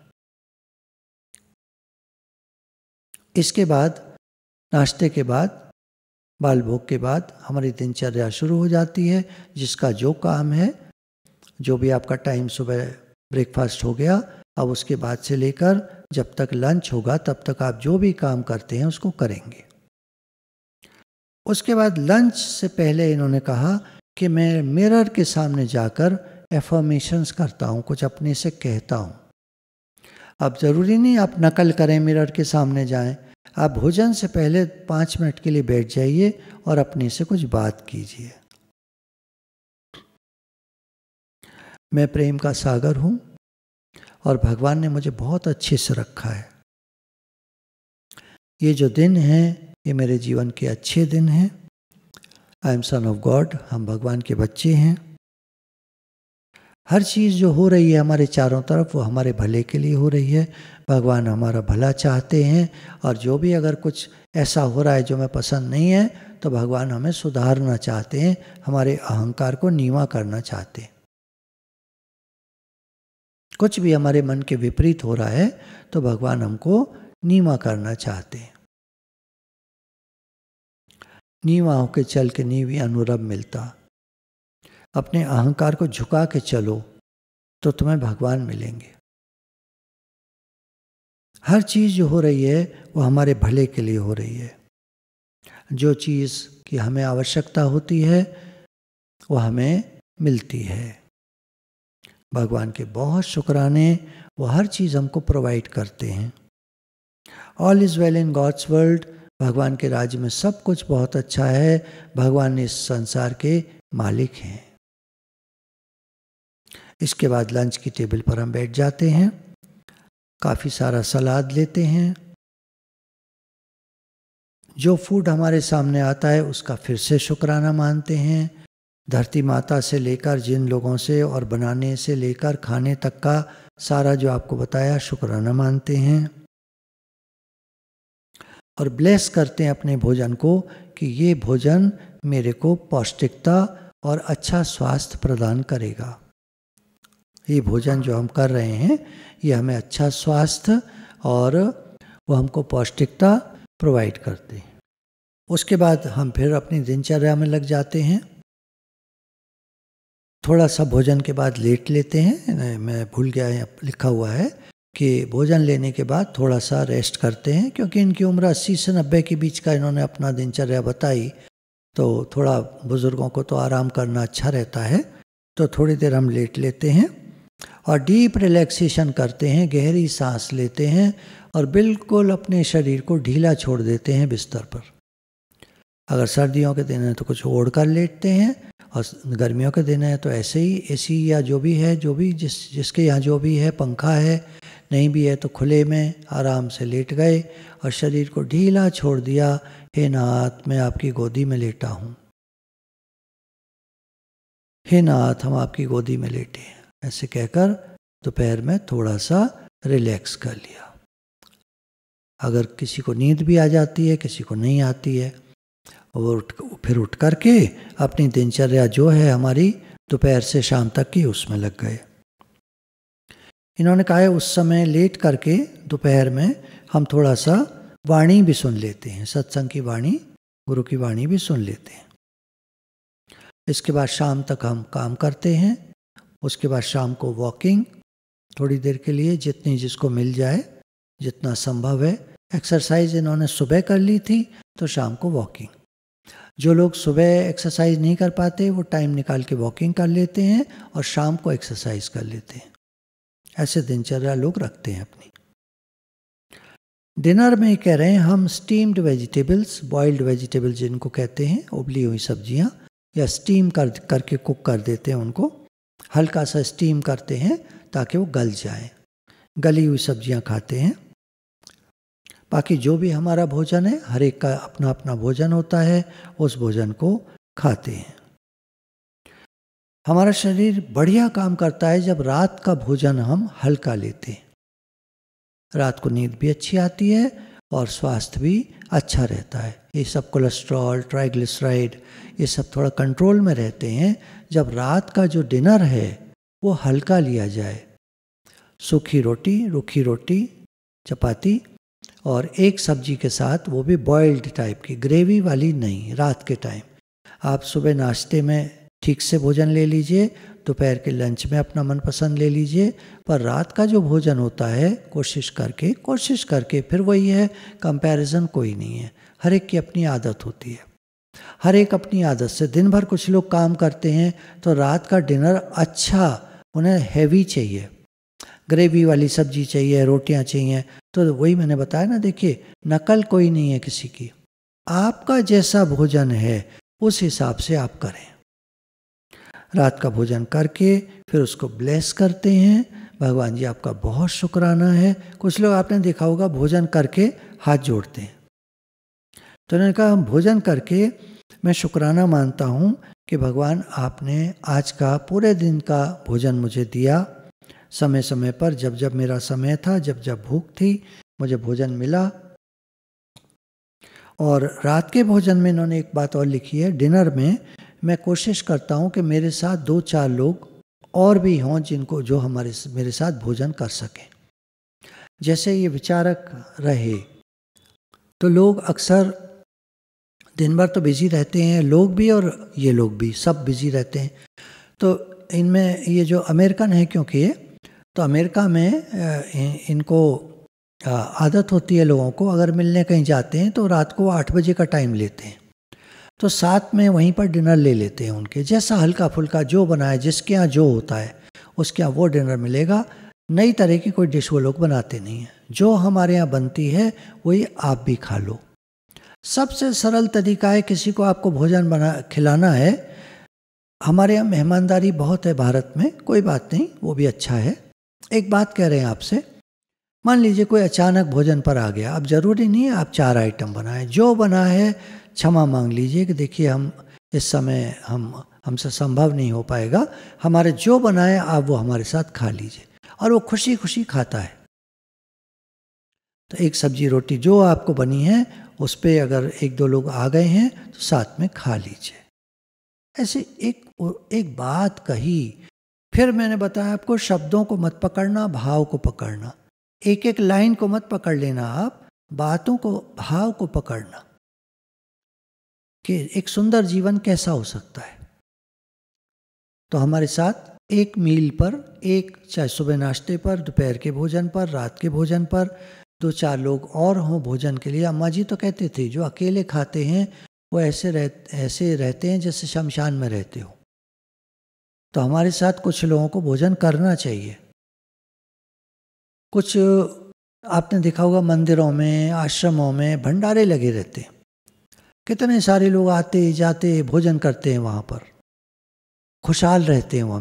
इसके बाद नाश्ते के बाद, बाल भोग के बाद हमारी दिनचर्या शुरू हो जाती है, जिसका जो काम है, जो भी आपका टाइम, सुबह ब्रेकफास्ट हो गया, अब उसके बाद से लेकर जब तक लंच होगा तब तक आप जो भी काम करते हैं उसको करेंगे। उसके बाद लंच से पहले इन्होंने कहा कि मैं मिरर के सामने जाकर एफर्मेशंस करता हूँ, कुछ अपने से कहता हूँ। अब ज़रूरी नहीं आप नकल करें, मिरर के सामने जाएं। आप भोजन से पहले 5 मिनट के लिए बैठ जाइए और अपने से कुछ बात कीजिए। मैं प्रेम का सागर हूँ और भगवान ने मुझे बहुत अच्छे से रखा है। ये जो दिन हैं ये मेरे जीवन के अच्छे दिन हैं। I am son of God, हम भगवान के बच्चे हैं। हर चीज़ जो हो रही है हमारे चारों तरफ, वो हमारे भले के लिए हो रही है। भगवान हमारा भला चाहते हैं, और जो भी अगर कुछ ऐसा हो रहा है जो हमें पसंद नहीं है, तो भगवान हमें सुधारना चाहते हैं, हमारे अहंकार को नीवा करना चाहते हैं। कुछ भी हमारे मन के विपरीत हो रहा है तो भगवान हमको नीवा करना चाहते हैं। नीवा होके चल के नीवी अनुरभ मिलता। अपने अहंकार को झुका के चलो तो तुम्हें भगवान मिलेंगे। हर चीज़ जो हो रही है वो हमारे भले के लिए हो रही है। जो चीज़ की हमें आवश्यकता होती है वो हमें मिलती है। भगवान के बहुत शुक्राने, वो हर चीज़ हमको प्रोवाइड करते हैं। All is well in God's world, भगवान के राज्य में सब कुछ बहुत अच्छा है। भगवान इस संसार के मालिक हैं। इसके बाद लंच की टेबल पर हम बैठ जाते हैं, काफ़ी सारा सलाद लेते हैं। जो फूड हमारे सामने आता है उसका फिर से शुक्राना मानते हैं। धरती माता से लेकर जिन लोगों से और बनाने से लेकर खाने तक का सारा जो आपको बताया शुक्राना मानते हैं और ब्लेस करते हैं अपने भोजन को कि ये भोजन मेरे को पौष्टिकता और अच्छा स्वास्थ्य प्रदान करेगा। ये भोजन जो हम कर रहे हैं ये हमें अच्छा स्वास्थ्य और वो हमको पौष्टिकता प्रोवाइड करते हैं। उसके बाद हम फिर अपनी दिनचर्या में लग जाते हैं। थोड़ा सा भोजन के बाद लेट लेते हैं। मैं भूल गया, यहाँ लिखा हुआ है कि भोजन लेने के बाद थोड़ा सा रेस्ट करते हैं, क्योंकि इनकी उम्र 80 से 90 के बीच का इन्होंने अपना दिनचर्या बताई, तो थोड़ा बुज़ुर्गों को तो आराम करना अच्छा रहता है। तो थोड़ी देर हम लेट लेते हैं और डीप रिलैक्सेशन करते हैं, गहरी सांस लेते हैं और बिल्कुल अपने शरीर को ढीला छोड़ देते हैं बिस्तर पर। अगर सर्दियों के दिन है तो कुछ ओढ़ कर लेटते हैं और गर्मियों के दिन है तो ऐसे ही एसी या जो भी है, जो भी जिसके यहाँ जो भी है, पंखा है, नहीं भी है तो खुले में आराम से लेट गए और शरीर को ढीला छोड़ दिया। हे नाथ, मैं आपकी गोदी में लेटा हूँ। हे नाथ, हम आपकी गोदी में लेटे हैं। ऐसे कहकर दोपहर में थोड़ा सा रिलैक्स कर लिया। अगर किसी को नींद भी आ जाती है, किसी को नहीं आती है, वो फिर उठ करके अपनी दिनचर्या जो है हमारी दोपहर से शाम तक की उसमें लग गए। इन्होंने कहा है उस समय लेट करके दोपहर में हम थोड़ा सा वाणी भी सुन लेते हैं, सत्संग की वाणी, गुरु की वाणी भी सुन लेते हैं। इसके बाद शाम तक हम काम करते हैं। उसके बाद शाम को वॉकिंग थोड़ी देर के लिए, जितनी जिसको मिल जाए, जितना संभव है। एक्सरसाइज इन्होंने सुबह कर ली थी तो शाम को वॉकिंग। जो लोग सुबह एक्सरसाइज नहीं कर पाते वो टाइम निकाल के वॉकिंग कर लेते हैं और शाम को एक्सरसाइज कर लेते हैं। ऐसे दिनचर्या लोग रखते हैं अपनी। डिनर में कह रहे हैं हम स्टीम्ड वेजिटेबल्स, बॉइल्ड वेजिटेबल्स जिनको कहते हैं, उबली हुई सब्जियां, या स्टीम करके कुक कर देते हैं उनको, हल्का सा स्टीम करते हैं ताकि वो गल जाए। गली हुई सब्जियां खाते हैं। बाकी जो भी हमारा भोजन है, हर एक का अपना अपना भोजन होता है, उस भोजन को खाते हैं। हमारा शरीर बढ़िया काम करता है जब रात का भोजन हम हल्का लेते हैं। रात को नींद भी अच्छी आती है और स्वास्थ्य भी अच्छा रहता है। ये सब कोलेस्ट्रॉल, ट्राइग्लिसराइड, ये सब थोड़ा कंट्रोल में रहते हैं जब रात का जो डिनर है वो हल्का लिया जाए। सूखी रोटी, रूखी रोटी, चपाती और एक सब्जी के साथ, वो भी बॉइल्ड टाइप की, ग्रेवी वाली नहीं। रात के टाइम आप सुबह नाश्ते में ठीक से भोजन ले लीजिए, दोपहर के लंच में अपना मनपसंद ले लीजिए, पर रात का जो भोजन होता है कोशिश करके फिर वही है, कंपैरिजन कोई नहीं है। हर एक की अपनी आदत होती है, हर एक अपनी आदत से। दिन भर कुछ लोग काम करते हैं तो रात का डिनर अच्छा, उन्हें हैवी चाहिए, ग्रेवी वाली सब्जी चाहिए, रोटियां चाहिए। तो वही मैंने बताया ना, देखिए नकल कोई नहीं है किसी की। आपका जैसा भोजन है उस हिसाब से आप करें। रात का भोजन करके फिर उसको ब्लेस करते हैं, भगवान जी आपका बहुत शुक्राना है। कुछ लोग आपने देखा होगा भोजन करके हाथ जोड़ते हैं। तो उन्होंने कहा हम भोजन करके मैं शुक्राना मानता हूँ कि भगवान आपने आज का पूरे दिन का भोजन मुझे दिया, समय समय पर, जब जब मेरा समय था, जब जब भूख थी, मुझे भोजन मिला। और रात के भोजन में इन्होंने एक बात और लिखी है, डिनर में मैं कोशिश करता हूँ कि मेरे साथ 2-4 लोग और भी हों जिनको जो मेरे साथ भोजन कर सकें। जैसे ये विचारक रहे तो लोग अक्सर दिन भर तो बिजी रहते हैं, लोग भी और ये लोग भी, सब बिजी रहते हैं। तो इनमें ये जो अमेरिकन है, क्योंकि ये तो अमेरिका में इनको आदत होती है लोगों को, अगर मिलने कहीं जाते हैं तो रात को 8 बजे का टाइम लेते हैं, तो साथ में वहीं पर डिनर ले लेते हैं उनके। जैसा हल्का फुल्का जो बनाए, जिसके यहाँ जो होता है उसके यहाँ वो डिनर मिलेगा। नई तरह की कोई डिश वो लोग बनाते नहीं हैं, जो हमारे यहाँ बनती है वही आप भी खा लो। सबसे सरल तरीका है, किसी को आपको भोजन खिलाना है। हमारे यहाँ मेहमानदारी बहुत है भारत में, कोई बात नहीं, वो भी अच्छा है। एक बात कह रहे हैं आपसे, मान लीजिए कोई अचानक भोजन पर आ गया, अब जरूरी नहीं है आप 4 आइटम बनाएं, जो बना है क्षमा मांग लीजिए कि देखिए हम इस समय हम हमसे संभव नहीं हो पाएगा, हमारे जो बनाए आप वो हमारे साथ खा लीजिए। और वो खुशी खुशी खाता है। तो एक सब्जी रोटी जो आपको बनी है उस पर अगर एक दो लोग आ गए हैं तो साथ में खा लीजिए। ऐसे एक बात कही। फिर मैंने बताया आपको, शब्दों को मत पकड़ना, भाव को पकड़ना। एक एक लाइन को मत पकड़ लेना, आप बातों को, भाव को पकड़ना कि एक सुंदर जीवन कैसा हो सकता है। तो हमारे साथ एक मील पर, एक चाहे सुबह नाश्ते पर, दोपहर के भोजन पर, रात के भोजन पर, 2-4 लोग और हों भोजन के लिए। अम्मा जी तो कहते थे जो अकेले खाते हैं वो ऐसे रहते हैं जैसे शमशान में रहते हो। तो हमारे साथ कुछ लोगों को भोजन करना चाहिए। कुछ आपने देखा होगा मंदिरों में, आश्रमों में भंडारे लगे रहते हैं। कितने सारे लोग आते जाते भोजन करते हैं वहाँ पर, खुशहाल रहते हैं वो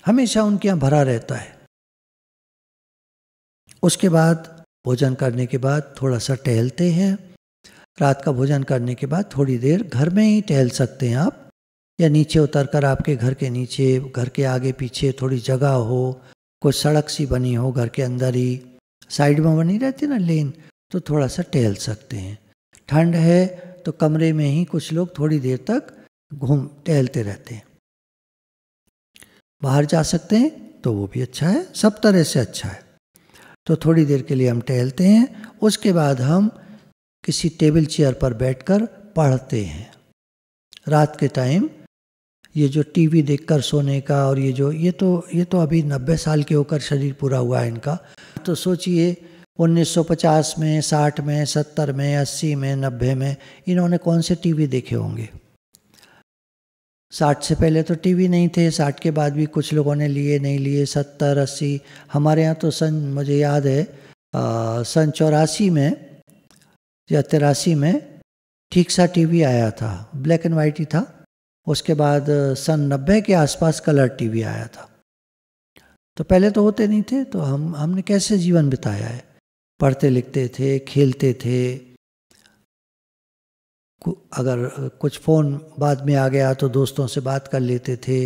हमेशा उनके यहाँ भरा रहता है। उसके बाद भोजन करने के बाद थोड़ा सा टहलते हैं। रात का भोजन करने के बाद थोड़ी देर घर में ही टहल सकते हैं आप, या नीचे उतरकर आपके घर के नीचे, घर के आगे पीछे थोड़ी जगह हो, कोई सड़क सी बनी हो घर के अंदर ही, साइड में बनी रहती ना लेन, तो थोड़ा सा टहल सकते हैं। ठंड है तो कमरे में ही कुछ लोग थोड़ी देर तक टहलते रहते हैं। बाहर जा सकते हैं तो वो भी अच्छा है, सब तरह से अच्छा है। तो थोड़ी देर के लिए हम टहलते हैं। उसके बाद हम किसी टेबल चेयर पर बैठकर पढ़ते हैं। रात के टाइम ये जो टीवी देखकर सोने का, और ये तो अभी 90 साल के होकर शरीर पूरा हुआ है इनका। तो सोचिए 1950 में, 60 में, 70 में, 80 में, 90 में इन्होंने कौन से टीवी देखे होंगे। 60 से पहले तो टीवी नहीं थे, 60 के बाद भी कुछ लोगों ने लिए, नहीं लिए, 70, 80। हमारे यहाँ तो मुझे याद है सन 84 में या 83 में ठीक सा टीवी आया था, ब्लैक एंड वाइट ही था। उसके बाद सन 90 के आसपास कलर टीवी आया था। तो पहले तो होते नहीं थे। तो हमने कैसे जीवन बिताया है, पढ़ते लिखते थे, खेलते थे। अगर कुछ फ़ोन बाद में आ गया तो दोस्तों से बात कर लेते थे,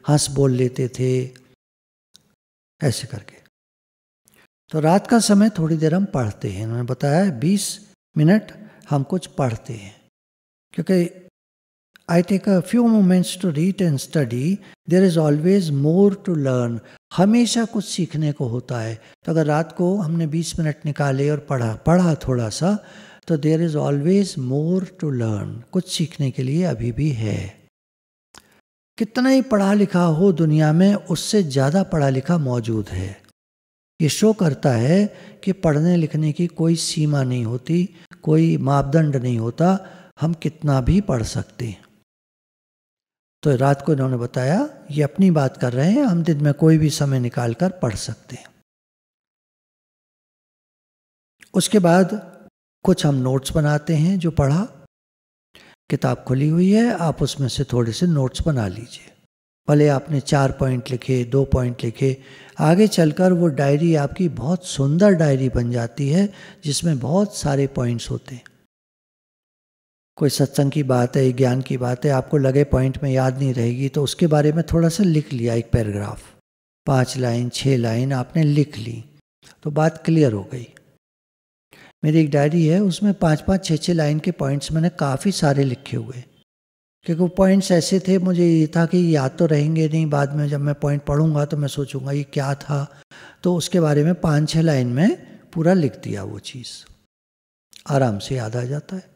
हंस बोल लेते थे, ऐसे करके। तो रात का समय थोड़ी देर हम पढ़ते हैं। उन्होंने बताया 20 मिनट हम कुछ पढ़ते हैं, क्योंकि I take a few moments to read and study. There is always more to learn. हमेशा कुछ सीखने को होता है। तो अगर रात को हमने 20 मिनट निकाले और पढ़ा थोड़ा सा, तो there is always more to learn. कुछ सीखने के लिए अभी भी है। कितना ही पढ़ा लिखा हो दुनिया में, उससे ज़्यादा पढ़ा लिखा मौजूद है। ये शो करता है कि पढ़ने लिखने की कोई सीमा नहीं होती, कोई मापदंड नहीं होता, हम कितना भी पढ़ सकते हैं। तो रात को इन्होंने बताया, ये अपनी बात कर रहे हैं, हम दिन में कोई भी समय निकाल कर पढ़ सकते हैं। उसके बाद कुछ हम नोट्स बनाते हैं। जो पढ़ा, किताब खुली हुई है, आप उसमें से थोड़े से नोट्स बना लीजिए। भले आपने 4 पॉइंट लिखे, 2 पॉइंट लिखे, आगे चलकर वो डायरी आपकी बहुत सुंदर डायरी बन जाती है, जिसमें बहुत सारे पॉइंट्स होते हैं। कोई सत्संग की बात है, ज्ञान की बात है, आपको लगे पॉइंट में याद नहीं रहेगी, तो उसके बारे में थोड़ा सा लिख लिया, एक पैराग्राफ, 5 लाइन 6 लाइन आपने लिख ली, तो बात क्लियर हो गई। मेरी एक डायरी है, उसमें 5-5 6-6 लाइन के पॉइंट्स मैंने काफ़ी सारे लिखे हुए, क्योंकि वो पॉइंट्स ऐसे थे, मुझे ये था कि याद तो रहेंगे नहीं, बाद में जब मैं पॉइंट पढ़ूंगा तो मैं सोचूंगा ये क्या था। तो उसके बारे में 5-6 लाइन में पूरा लिख दिया, वो चीज़ आराम से याद आ जाता है।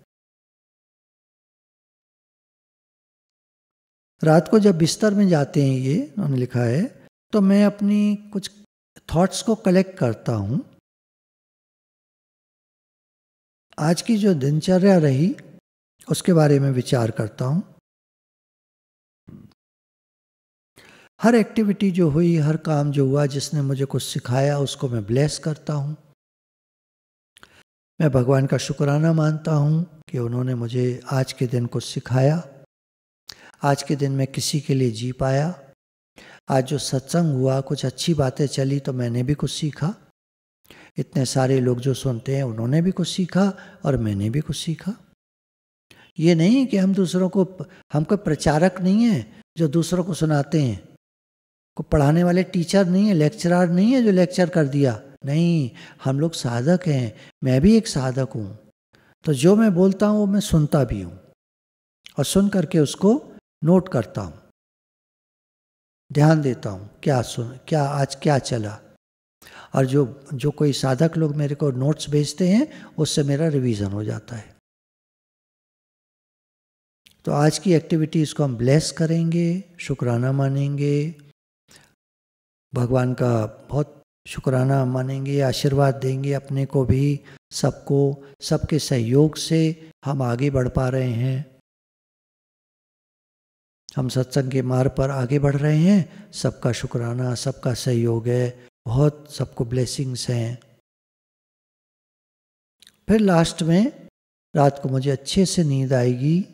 रात को जब बिस्तर में जाते हैं, ये उन्होंने लिखा है, तो मैं अपनी कुछ थॉट्स को कलेक्ट करता हूँ। आज की जो दिनचर्या रही उसके बारे में विचार करता हूँ। हर एक्टिविटी जो हुई, हर काम जो हुआ, जिसने मुझे कुछ सिखाया, उसको मैं ब्लेस करता हूँ। मैं भगवान का शुक्राना मानता हूँ कि उन्होंने मुझे आज के दिन कुछ सिखाया, आज के दिन मैं किसी के लिए जी पाया। आज जो सत्संग हुआ, कुछ अच्छी बातें चली तो मैंने भी कुछ सीखा। इतने सारे लोग जो सुनते हैं उन्होंने भी कुछ सीखा और मैंने भी कुछ सीखा। ये नहीं कि हम दूसरों को, हम कोई प्रचारक नहीं है जो दूसरों को सुनाते हैं, को पढ़ाने वाले टीचर नहीं है, लेक्चरर नहीं है जो लेक्चर कर दिया, नहीं, हम लोग साधक हैं। मैं भी एक साधक हूँ। तो जो मैं बोलता हूँ वो मैं सुनता भी हूँ और सुन करके उसको नोट करता हूँ, ध्यान देता हूँ क्या आज क्या चला। और जो कोई साधक लोग मेरे को नोट्स भेजते हैं उससे मेरा रिवीजन हो जाता है। तो आज की एक्टिविटीज़ को हम ब्लेस करेंगे, शुक्राना मानेंगे, भगवान का बहुत शुक्राना मानेंगे, आशीर्वाद देंगे अपने को भी, सबको, सबके सहयोग से हम आगे बढ़ पा रहे हैं। हम सत्संग के मार्ग पर आगे बढ़ रहे हैं, सबका शुक्राना, सबका सहयोग है, बहुत सबको ब्लेसिंग्स हैं। फिर लास्ट में रात को मुझे अच्छे से नींद आएगी।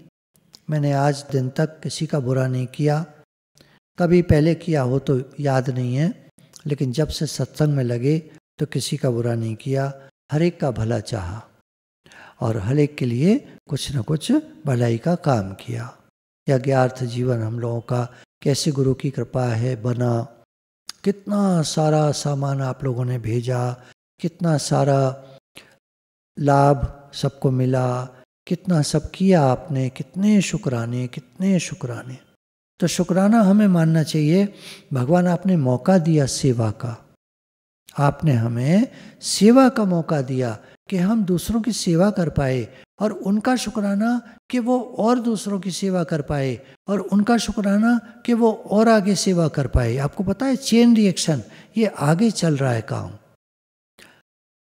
मैंने आज दिन तक किसी का बुरा नहीं किया, कभी पहले किया हो तो याद नहीं है, लेकिन जब से सत्संग में लगे तो किसी का बुरा नहीं किया, हर एक का भला चाहा और हर एक के लिए कुछ न कुछ भलाई का काम किया। यज्ञार्थ जीवन हम लोगों का कैसे गुरु की कृपा है बना। कितना सारा सामान आप लोगों ने भेजा, कितना सारा लाभ सबको मिला, कितना सब किया आपने, कितने शुक्राने, कितने शुक्राने। तो शुक्राना हमें मानना चाहिए। भगवान आपने मौका दिया सेवा का, आपने हमें सेवा का मौका दिया कि हम दूसरों की सेवा कर पाए, और उनका शुक्राना कि वो और दूसरों की सेवा कर पाए, और उनका शुक्राना कि वो और आगे सेवा कर पाए। आपको पता है चेन रिएक्शन, ये आगे चल रहा है काम।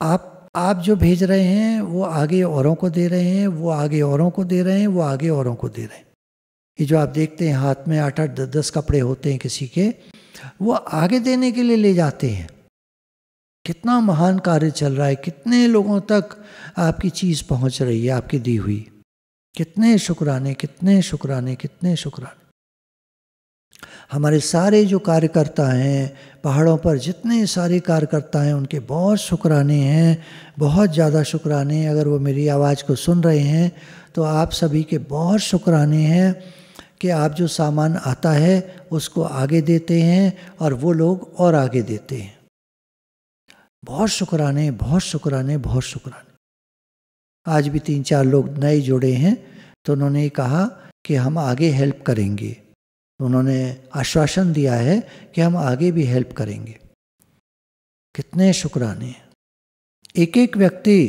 आप जो भेज रहे हैं वो आगे औरों को दे रहे हैं, वो आगे औरों को दे रहे हैं, वो आगे औरों को दे रहे हैं। ये जो आप देखते हैं हाथ में 8-8, 10-10 कपड़े होते हैं किसी के, वो आगे देने के लिए ले जाते हैं। कितना महान कार्य चल रहा है, कितने लोगों तक आपकी चीज़ पहुंच रही है, आपकी दी हुई। कितने शुक्राने, कितने शुक्राने, कितने शुक्राने। हमारे सारे जो कार्यकर्ता हैं, पहाड़ों पर जितने सारे कार्यकर्ता हैं, उनके बहुत शुक्राने हैं, बहुत ज़्यादा शुक्राने। अगर वो मेरी आवाज़ को सुन रहे हैं तो आप सभी के बहुत शुक्राने हैं कि आप जो सामान आता है उसको आगे देते हैं और वो लोग और आगे देते हैं। बहुत शुक्राने, बहुत शुक्राने, बहुत शुक्राने। आज भी 3-4 लोग नए जुड़े हैं तो उन्होंने कहा कि हम आगे हेल्प करेंगे। उन्होंने आश्वासन दिया है कि हम आगे भी हेल्प करेंगे। कितने शुक्राने। एक एक व्यक्ति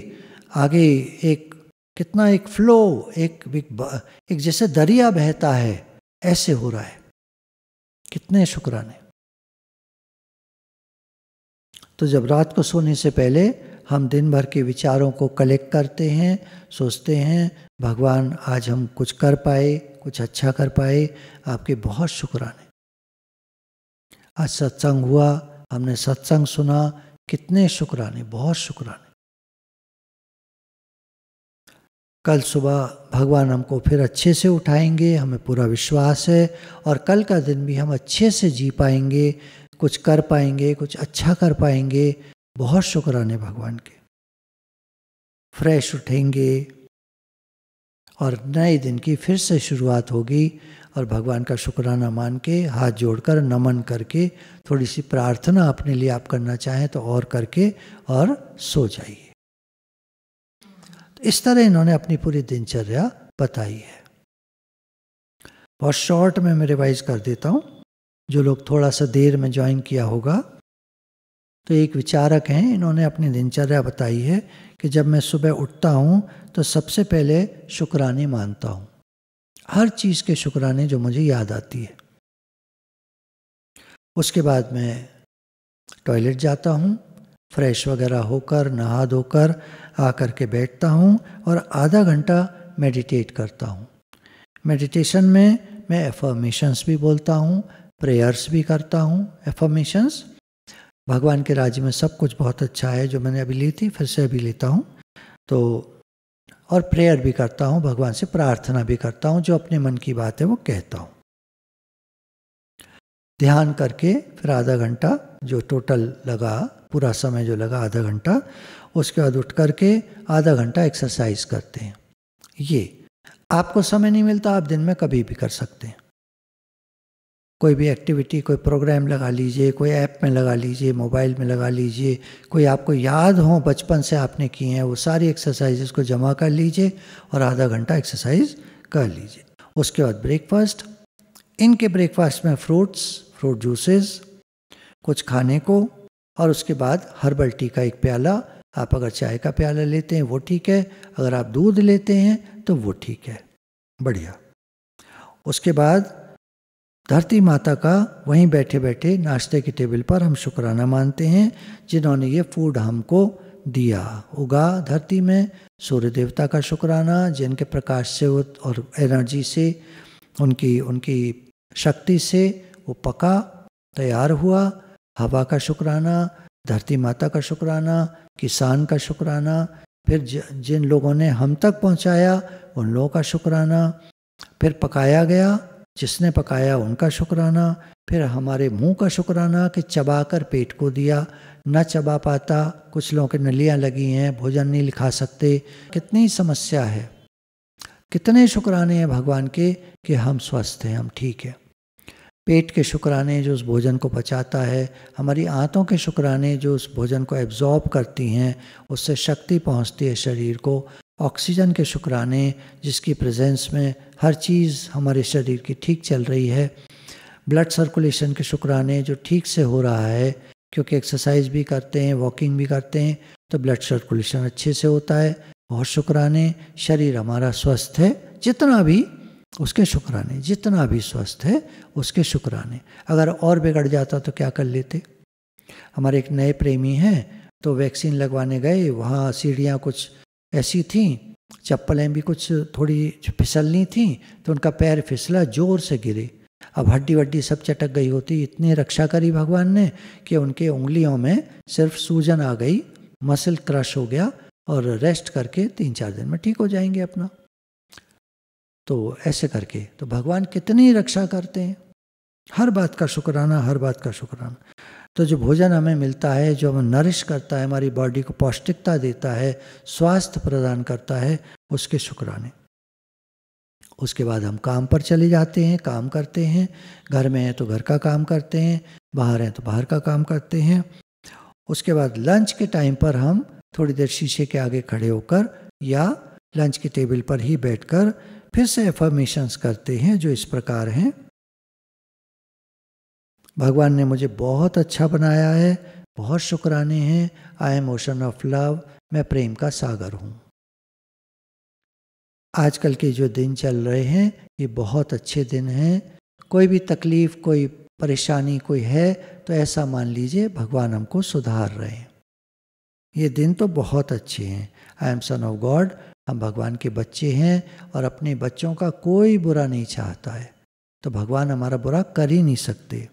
आगे, कितना एक फ्लो, एक जैसे दरिया बहता है ऐसे हो रहा है। कितने शुक्राने। तो जब रात को सोने से पहले हम दिन भर के विचारों को कलेक्ट करते हैं, सोचते हैं भगवान आज हम कुछ कर पाए, कुछ अच्छा कर पाए, आपके बहुत शुक्राने। आज सत्संग हुआ, हमने सत्संग सुना, कितने शुक्राने, बहुत शुक्राने। कल सुबह भगवान हमको फिर अच्छे से उठाएंगे, हमें पूरा विश्वास है, और कल का दिन भी हम अच्छे से जी पाएंगे, कुछ कर पाएंगे, कुछ अच्छा कर पाएंगे। बहुत शुक्राने भगवान के। फ्रेश उठेंगे और नए दिन की फिर से शुरुआत होगी, और भगवान का शुक्राना मान के, हाथ जोड़कर नमन करके, थोड़ी सी प्रार्थना अपने लिए आप करना चाहें तो और करके और सो जाइए। तो इस तरह इन्होंने अपनी पूरी दिनचर्या बताई है। बहुत शॉर्ट में मैं रिवाइज कर देता हूँ, जो लोग थोड़ा सा देर में ज्वाइन किया होगा। तो एक विचारक हैं, इन्होंने अपनी दिनचर्या बताई है कि जब मैं सुबह उठता हूँ तो सबसे पहले शुक्राने मानता हूँ, हर चीज़ के शुक्राने जो मुझे याद आती है। उसके बाद मैं टॉयलेट जाता हूँ, फ्रेश वगैरह होकर, नहा धोकर आकर के बैठता हूँ और आधा घंटा मेडिटेट करता हूँ। मेडिटेशन में मैं एफर्मेशंस भी बोलता हूँ, प्रेयर्स भी करता हूँ। एफर्मेशंस, भगवान के राज्य में सब कुछ बहुत अच्छा है, जो मैंने अभी ली थी फिर से अभी लेता हूँ। तो और प्रेयर भी करता हूँ, भगवान से प्रार्थना भी करता हूँ, जो अपने मन की बात है वो कहता हूँ। ध्यान करके फिर आधा घंटा जो टोटल लगा, पूरा समय जो लगा आधा घंटा, उसके बाद उठ करके आधा घंटा एक्सरसाइज करते हैं। ये आपको समय नहीं मिलता, आप दिन में कभी भी कर सकते हैं। कोई भी एक्टिविटी, कोई प्रोग्राम लगा लीजिए, कोई ऐप में लगा लीजिए, मोबाइल में लगा लीजिए, कोई आपको याद हो बचपन से आपने किए हैं वो सारी एक्सरसाइजेस को जमा कर लीजिए और आधा घंटा एक्सरसाइज कर लीजिए। उसके बाद ब्रेकफास्ट, इनके ब्रेकफास्ट में फ्रूट जूसेस, कुछ खाने को, और उसके बाद हर्बल टी का एक प्याला। आप अगर चाय का प्याला लेते हैं वो ठीक है, अगर आप दूध लेते हैं तो वो ठीक है, बढ़िया। उसके बाद धरती माता का वहीं बैठे बैठे नाश्ते की टेबल पर हम शुक्राना मानते हैं जिन्होंने ये फूड हमको दिया, उगा धरती में। सूर्य देवता का शुक्राना, जिनके प्रकाश से और एनर्जी से, उनकी शक्ति से वो पका, तैयार हुआ। हवा का शुक्राना, धरती माता का शुक्राना, किसान का शुक्राना, फिर जिन लोगों ने हम तक पहुंचाया उन लोगों का शुक्राना, फिर पकाया गया, जिसने पकाया उनका शुक्राना, फिर हमारे मुंह का शुक्राना कि चबाकर पेट को दिया। न चबा पाता, कुछ लोगों के नलियाँ लगी हैं, भोजन नहीं खा सकते, कितनी समस्या है। कितने शुक्राने हैं भगवान के कि हम स्वस्थ हैं, हम ठीक हैं। पेट के शुक्राने जो उस भोजन को पचाता है, हमारी आंतों के शुक्राने जो उस भोजन को एब्जॉर्ब करती हैं, उससे शक्ति पहुंचती है शरीर को। ऑक्सीजन के शुक्राने जिसकी प्रेजेंस में हर चीज़ हमारे शरीर की ठीक चल रही है। ब्लड सर्कुलेशन के शुक्राने जो ठीक से हो रहा है, क्योंकि एक्सरसाइज भी करते हैं, वॉकिंग भी करते हैं, तो ब्लड सर्कुलेशन अच्छे से होता है। बहुत शुक्राने। शरीर हमारा स्वस्थ है जितना भी, उसके शुक्राने, जितना भी स्वस्थ है उसके शुक्राने। अगर और बिगड़ जाता तो क्या कर लेते। हमारे एक नए प्रेमी हैं तो वैक्सीन लगवाने गए, वहाँ सीढ़ियाँ कुछ ऐसी थीं, चप्पलें भी कुछ थोड़ी फिसलनी थीं, तो उनका पैर फिसला, जोर से गिरे। अब हड्डी वड्डी सब चटक गई होती। इतनी रक्षा करी भगवान ने कि उनके उंगलियों में सिर्फ सूजन आ गई, मसल क्रश हो गया, और रेस्ट करके 3-4 दिन में ठीक हो जाएंगे अपना। तो ऐसे करके तो भगवान कितनी रक्षा करते हैं। हर बात का शुक्राना, हर बात का शुक्राना। तो जो भोजन हमें मिलता है, जो हमें नरिश करता है, हमारी बॉडी को पौष्टिकता देता है, स्वास्थ्य प्रदान करता है, उसके शुक्राने। उसके बाद हम काम पर चले जाते हैं, काम करते हैं। घर में हैं तो घर का काम करते हैं, बाहर हैं तो बाहर का काम करते हैं। उसके बाद लंच के टाइम पर हम थोड़ी देर शीशे के आगे खड़े होकर या लंच की टेबल पर ही बैठकर फिर से एफर्मेशंस करते हैं जो इस प्रकार हैं। भगवान ने मुझे बहुत अच्छा बनाया है, बहुत शुक्राने हैं। I am ocean of love, मैं प्रेम का सागर हूँ। आजकल के जो दिन चल रहे हैं ये बहुत अच्छे दिन हैं। कोई भी तकलीफ़, कोई परेशानी कोई है तो ऐसा मान लीजिए भगवान हमको सुधार रहे हैं। ये दिन तो बहुत अच्छे हैं। I am son of God, हम भगवान के बच्चे हैं और अपने बच्चों का कोई बुरा नहीं चाहता है, तो भगवान हमारा बुरा कर ही नहीं सकते।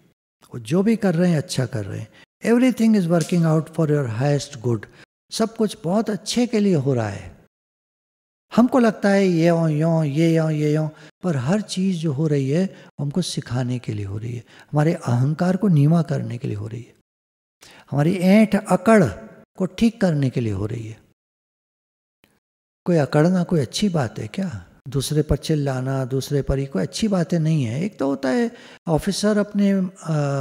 वो जो भी कर रहे हैं अच्छा कर रहे हैं। Everything is working out for your highest good. सब कुछ बहुत अच्छे के लिए हो रहा है। हमको लगता है ये यों ये यों ये यों, पर हर चीज़ जो हो रही है हमको सिखाने के लिए हो रही है, हमारे अहंकार को नीवा करने के लिए हो रही है, हमारी ऐंठ अकड़ को ठीक करने के लिए हो रही है। कोई अकड़ना कोई अच्छी बात है क्या? दूसरे पर चिल्लाना, दूसरे पर ही कोई अच्छी बातें नहीं है। एक तो होता है ऑफिसर अपने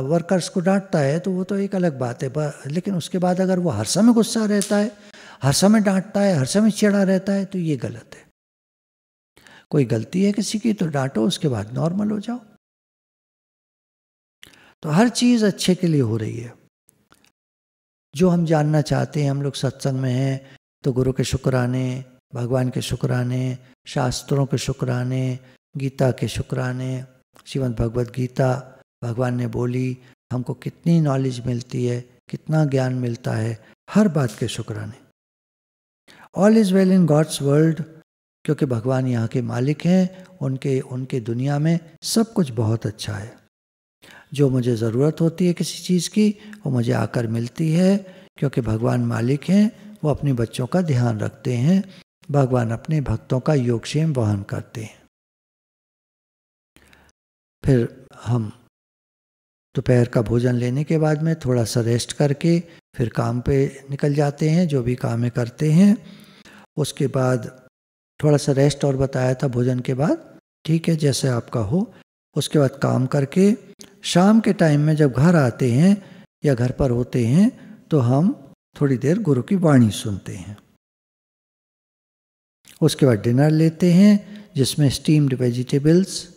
वर्कर्स को डांटता है तो वो तो एक अलग बात है, लेकिन उसके बाद अगर वो हर समय गुस्सा रहता है, हर समय डांटता है, हर समय चिढ़ा रहता है, तो ये गलत है। कोई गलती है किसी की तो डांटो, उसके बाद नॉर्मल हो जाओ। तो हर चीज़ अच्छे के लिए हो रही है। जो हम जानना चाहते हैं, हम लोग सत्संग में हैं तो गुरु के शुक्राने, भगवान के शुक्राने, शास्त्रों के शुक्राने, गीता के शुक्राने। श्रीमद् भगवद गीता भगवान ने बोली, हमको कितनी नॉलेज मिलती है, कितना ज्ञान मिलता है, हर बात के शुक्राने। All is well in God's world, क्योंकि भगवान यहाँ के मालिक हैं, उनके दुनिया में सब कुछ बहुत अच्छा है। जो मुझे ज़रूरत होती है किसी चीज़ की वो मुझे आकर मिलती है, क्योंकि भगवान मालिक हैं, वो अपने बच्चों का ध्यान रखते हैं। भगवान अपने भक्तों का योगक्षेम वहन करते हैं। फिर हम दोपहर का भोजन लेने के बाद में थोड़ा सा रेस्ट करके फिर काम पे निकल जाते हैं, जो भी काम करते हैं। उसके बाद थोड़ा सा रेस्ट और बताया था भोजन के बाद, ठीक है, जैसे आपका हो। उसके बाद काम करके शाम के टाइम में जब घर आते हैं या घर पर होते हैं तो हम थोड़ी देर गुरु की वाणी सुनते हैं। उसके बाद डिनर लेते हैं जिसमें स्टीम्ड वेजिटेबल्स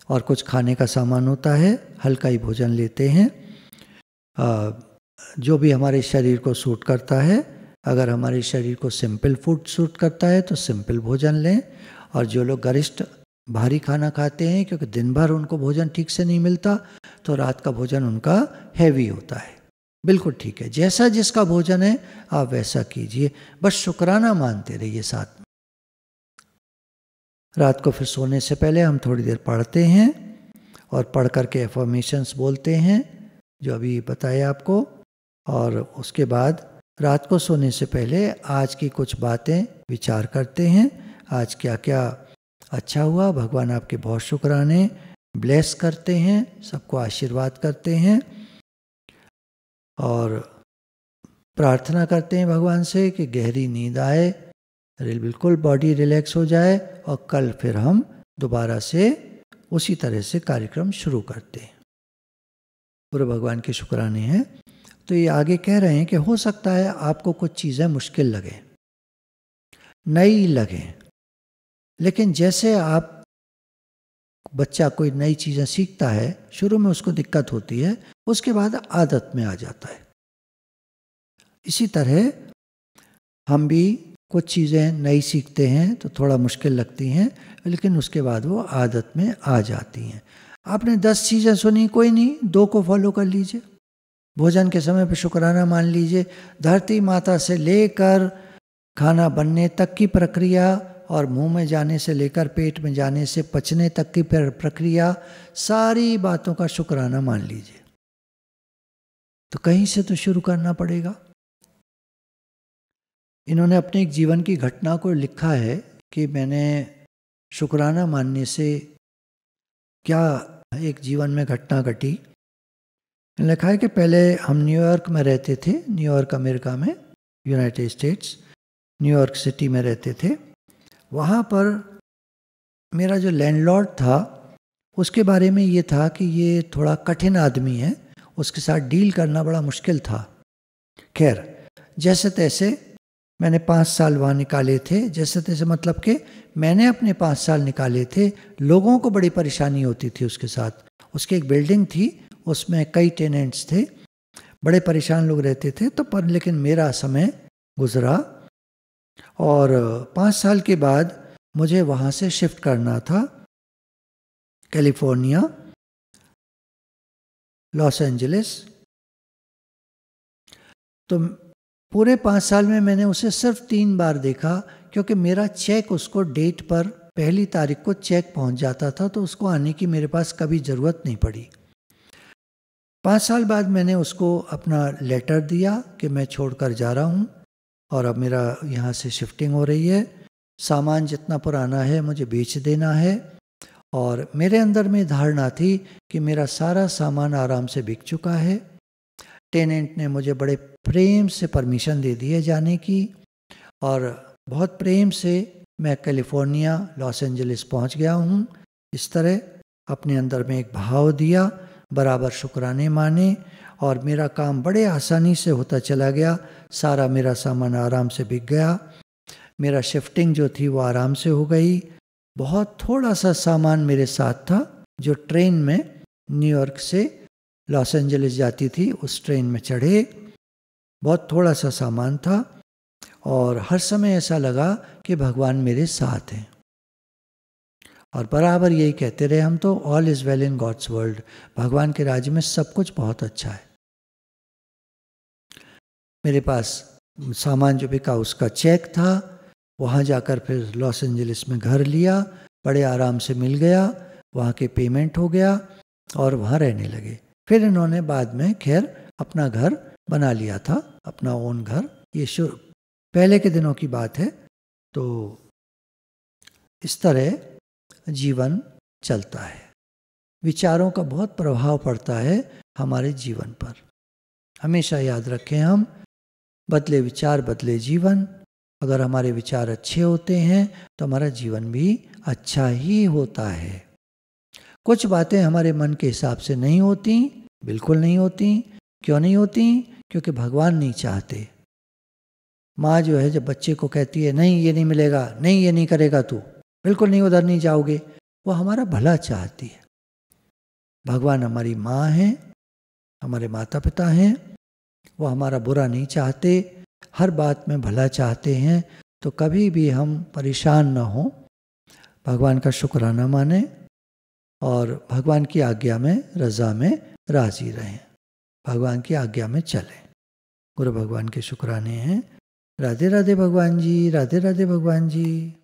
और कुछ खाने का सामान होता है, हल्का ही भोजन लेते हैं जो भी हमारे शरीर को सूट करता है। अगर हमारे शरीर को सिंपल फूड सूट करता है तो सिंपल भोजन लें, और जो लोग गरिष्ठ भारी खाना खाते हैं क्योंकि दिन भर उनको भोजन ठीक से नहीं मिलता तो रात का भोजन उनका हैवी होता है। बिल्कुल ठीक है, जैसा जिसका भोजन है आप वैसा कीजिए, बस शुक्राना मानते रहिए साथ में। रात को फिर सोने से पहले हम थोड़ी देर पढ़ते हैं और पढ़ करके एफर्मेशंस बोलते हैं जो अभी बताया आपको, और उसके बाद रात को सोने से पहले आज की कुछ बातें विचार करते हैं। आज क्या क्या अच्छा हुआ, भगवान आपके बहुत शुक्राने, ब्लेस करते हैं, सबको आशीर्वाद करते हैं और प्रार्थना करते हैं भगवान से कि गहरी नींद आए, बिल्कुल बॉडी रिलैक्स हो जाए, और कल फिर हम दोबारा से उसी तरह से कार्यक्रम शुरू करते हैं। पूरे भगवान के शुक्राने हैं। तो ये आगे कह रहे हैं कि हो सकता है आपको कुछ चीज़ें मुश्किल लगे, नई लगे, लेकिन जैसे आप बच्चा कोई नई चीज़ें सीखता है, शुरू में उसको दिक्कत होती है, उसके बाद आदत में आ जाता है। इसी तरह हम भी कुछ चीज़ें नई सीखते हैं तो थोड़ा मुश्किल लगती हैं, लेकिन उसके बाद वो आदत में आ जाती हैं। आपने 10 चीज़ें सुनी, कोई नहीं, 2 को फॉलो कर लीजिए। भोजन के समय पर शुक्राना मान लीजिए। धरती माता से लेकर खाना बनने तक की प्रक्रिया और मुंह में जाने से लेकर पेट में जाने से पचने तक की प्रक्रिया, सारी बातों का शुक्राना मान लीजिए। तो कहीं से तो शुरू करना पड़ेगा। इन्होंने अपने एक जीवन की घटना को लिखा है कि मैंने शुक्राना मानने से क्या एक जीवन में घटना घटी। लिखा है कि पहले हम न्यूयॉर्क में रहते थे, न्यूयॉर्क अमेरिका में, यूनाइटेड स्टेट्स, न्यूयॉर्क सिटी में रहते थे। वहाँ पर मेरा जो लैंडलॉर्ड था उसके बारे में ये था कि ये थोड़ा कठिन आदमी है, उसके साथ डील करना बड़ा मुश्किल था। खैर, जैसे तैसे मैंने 5 साल वहाँ निकाले थे। जैसे तैसे मतलब कि मैंने अपने 5 साल निकाले थे। लोगों को बड़ी परेशानी होती थी उसके साथ। उसकी एक बिल्डिंग थी, उसमें कई टेनेंट्स थे, बड़े परेशान लोग रहते थे। तो पर लेकिन मेरा समय गुजरा और 5 साल के बाद मुझे वहाँ से शिफ्ट करना था कैलिफोर्निया, लॉस एंजलिस। तो पूरे 5 साल में मैंने उसे सिर्फ 3 बार देखा, क्योंकि मेरा चेक उसको डेट पर 1 तारीख को चेक पहुंच जाता था, तो उसको आने की मेरे पास कभी ज़रूरत नहीं पड़ी। 5 साल बाद मैंने उसको अपना लेटर दिया कि मैं छोड़कर जा रहा हूं और अब मेरा यहाँ से शिफ्टिंग हो रही है, सामान जितना पुराना है मुझे बेच देना है। और मेरे अंदर में धारणा थी कि मेरा सारा सामान आराम से बिक चुका है। टेनेंट ने मुझे बड़े प्रेम से परमिशन दे दी है जाने की, और बहुत प्रेम से मैं कैलिफोर्निया, लॉस एंजलिस पहुंच गया हूं। इस तरह अपने अंदर में एक भाव दिया, बराबर शुक्राने माने, और मेरा काम बड़े आसानी से होता चला गया। सारा मेरा सामान आराम से बिक गया। मेरा शिफ्टिंग जो थी वो आराम से हो गई। बहुत थोड़ा सा सामान मेरे साथ था, जो ट्रेन में न्यूयॉर्क से लॉस एंजलिस जाती थी, उस ट्रेन में चढ़े, बहुत थोड़ा सा सामान था, और हर समय ऐसा लगा कि भगवान मेरे साथ हैं। और बराबर यही कहते रहे हम तो, all is well in God's world, भगवान के राज्य में सब कुछ बहुत अच्छा है। मेरे पास सामान जो बिका उसका चेक था, वहाँ जाकर फिर लॉस एंजलिस में घर लिया, बड़े आराम से मिल गया, वहाँ के पेमेंट हो गया और वहाँ रहने लगे। फिर इन्होंने बाद में खैर अपना घर बना लिया था, अपना ओन घर। ये पहले के दिनों की बात है। तो इस तरह जीवन चलता है। विचारों का बहुत प्रभाव पड़ता है हमारे जीवन पर। हमेशा याद रखें हम, बदले विचार बदले जीवन, अगर हमारे विचार अच्छे होते हैं तो हमारा जीवन भी अच्छा ही होता है। कुछ बातें हमारे मन के हिसाब से नहीं होती, बिल्कुल नहीं होती। क्यों नहीं होती? क्योंकि भगवान नहीं चाहते। माँ जो है जब बच्चे को कहती है नहीं ये नहीं मिलेगा, नहीं ये नहीं करेगा तू, बिल्कुल नहीं, उधर नहीं जाओगे, वो हमारा भला चाहती है। भगवान हमारी माँ है, हमारे माता पिता हैं, वो हमारा बुरा नहीं चाहते, हर बात में भला चाहते हैं। तो कभी भी हम परेशान ना हो, भगवान का शुक्राना माने और भगवान की आज्ञा में, रज़ा में राज़ी रहें, भगवान की आज्ञा में चलें। गुरु भगवान के शुक्राने हैं। राधे राधे भगवान जी, राधे राधे भगवान जी।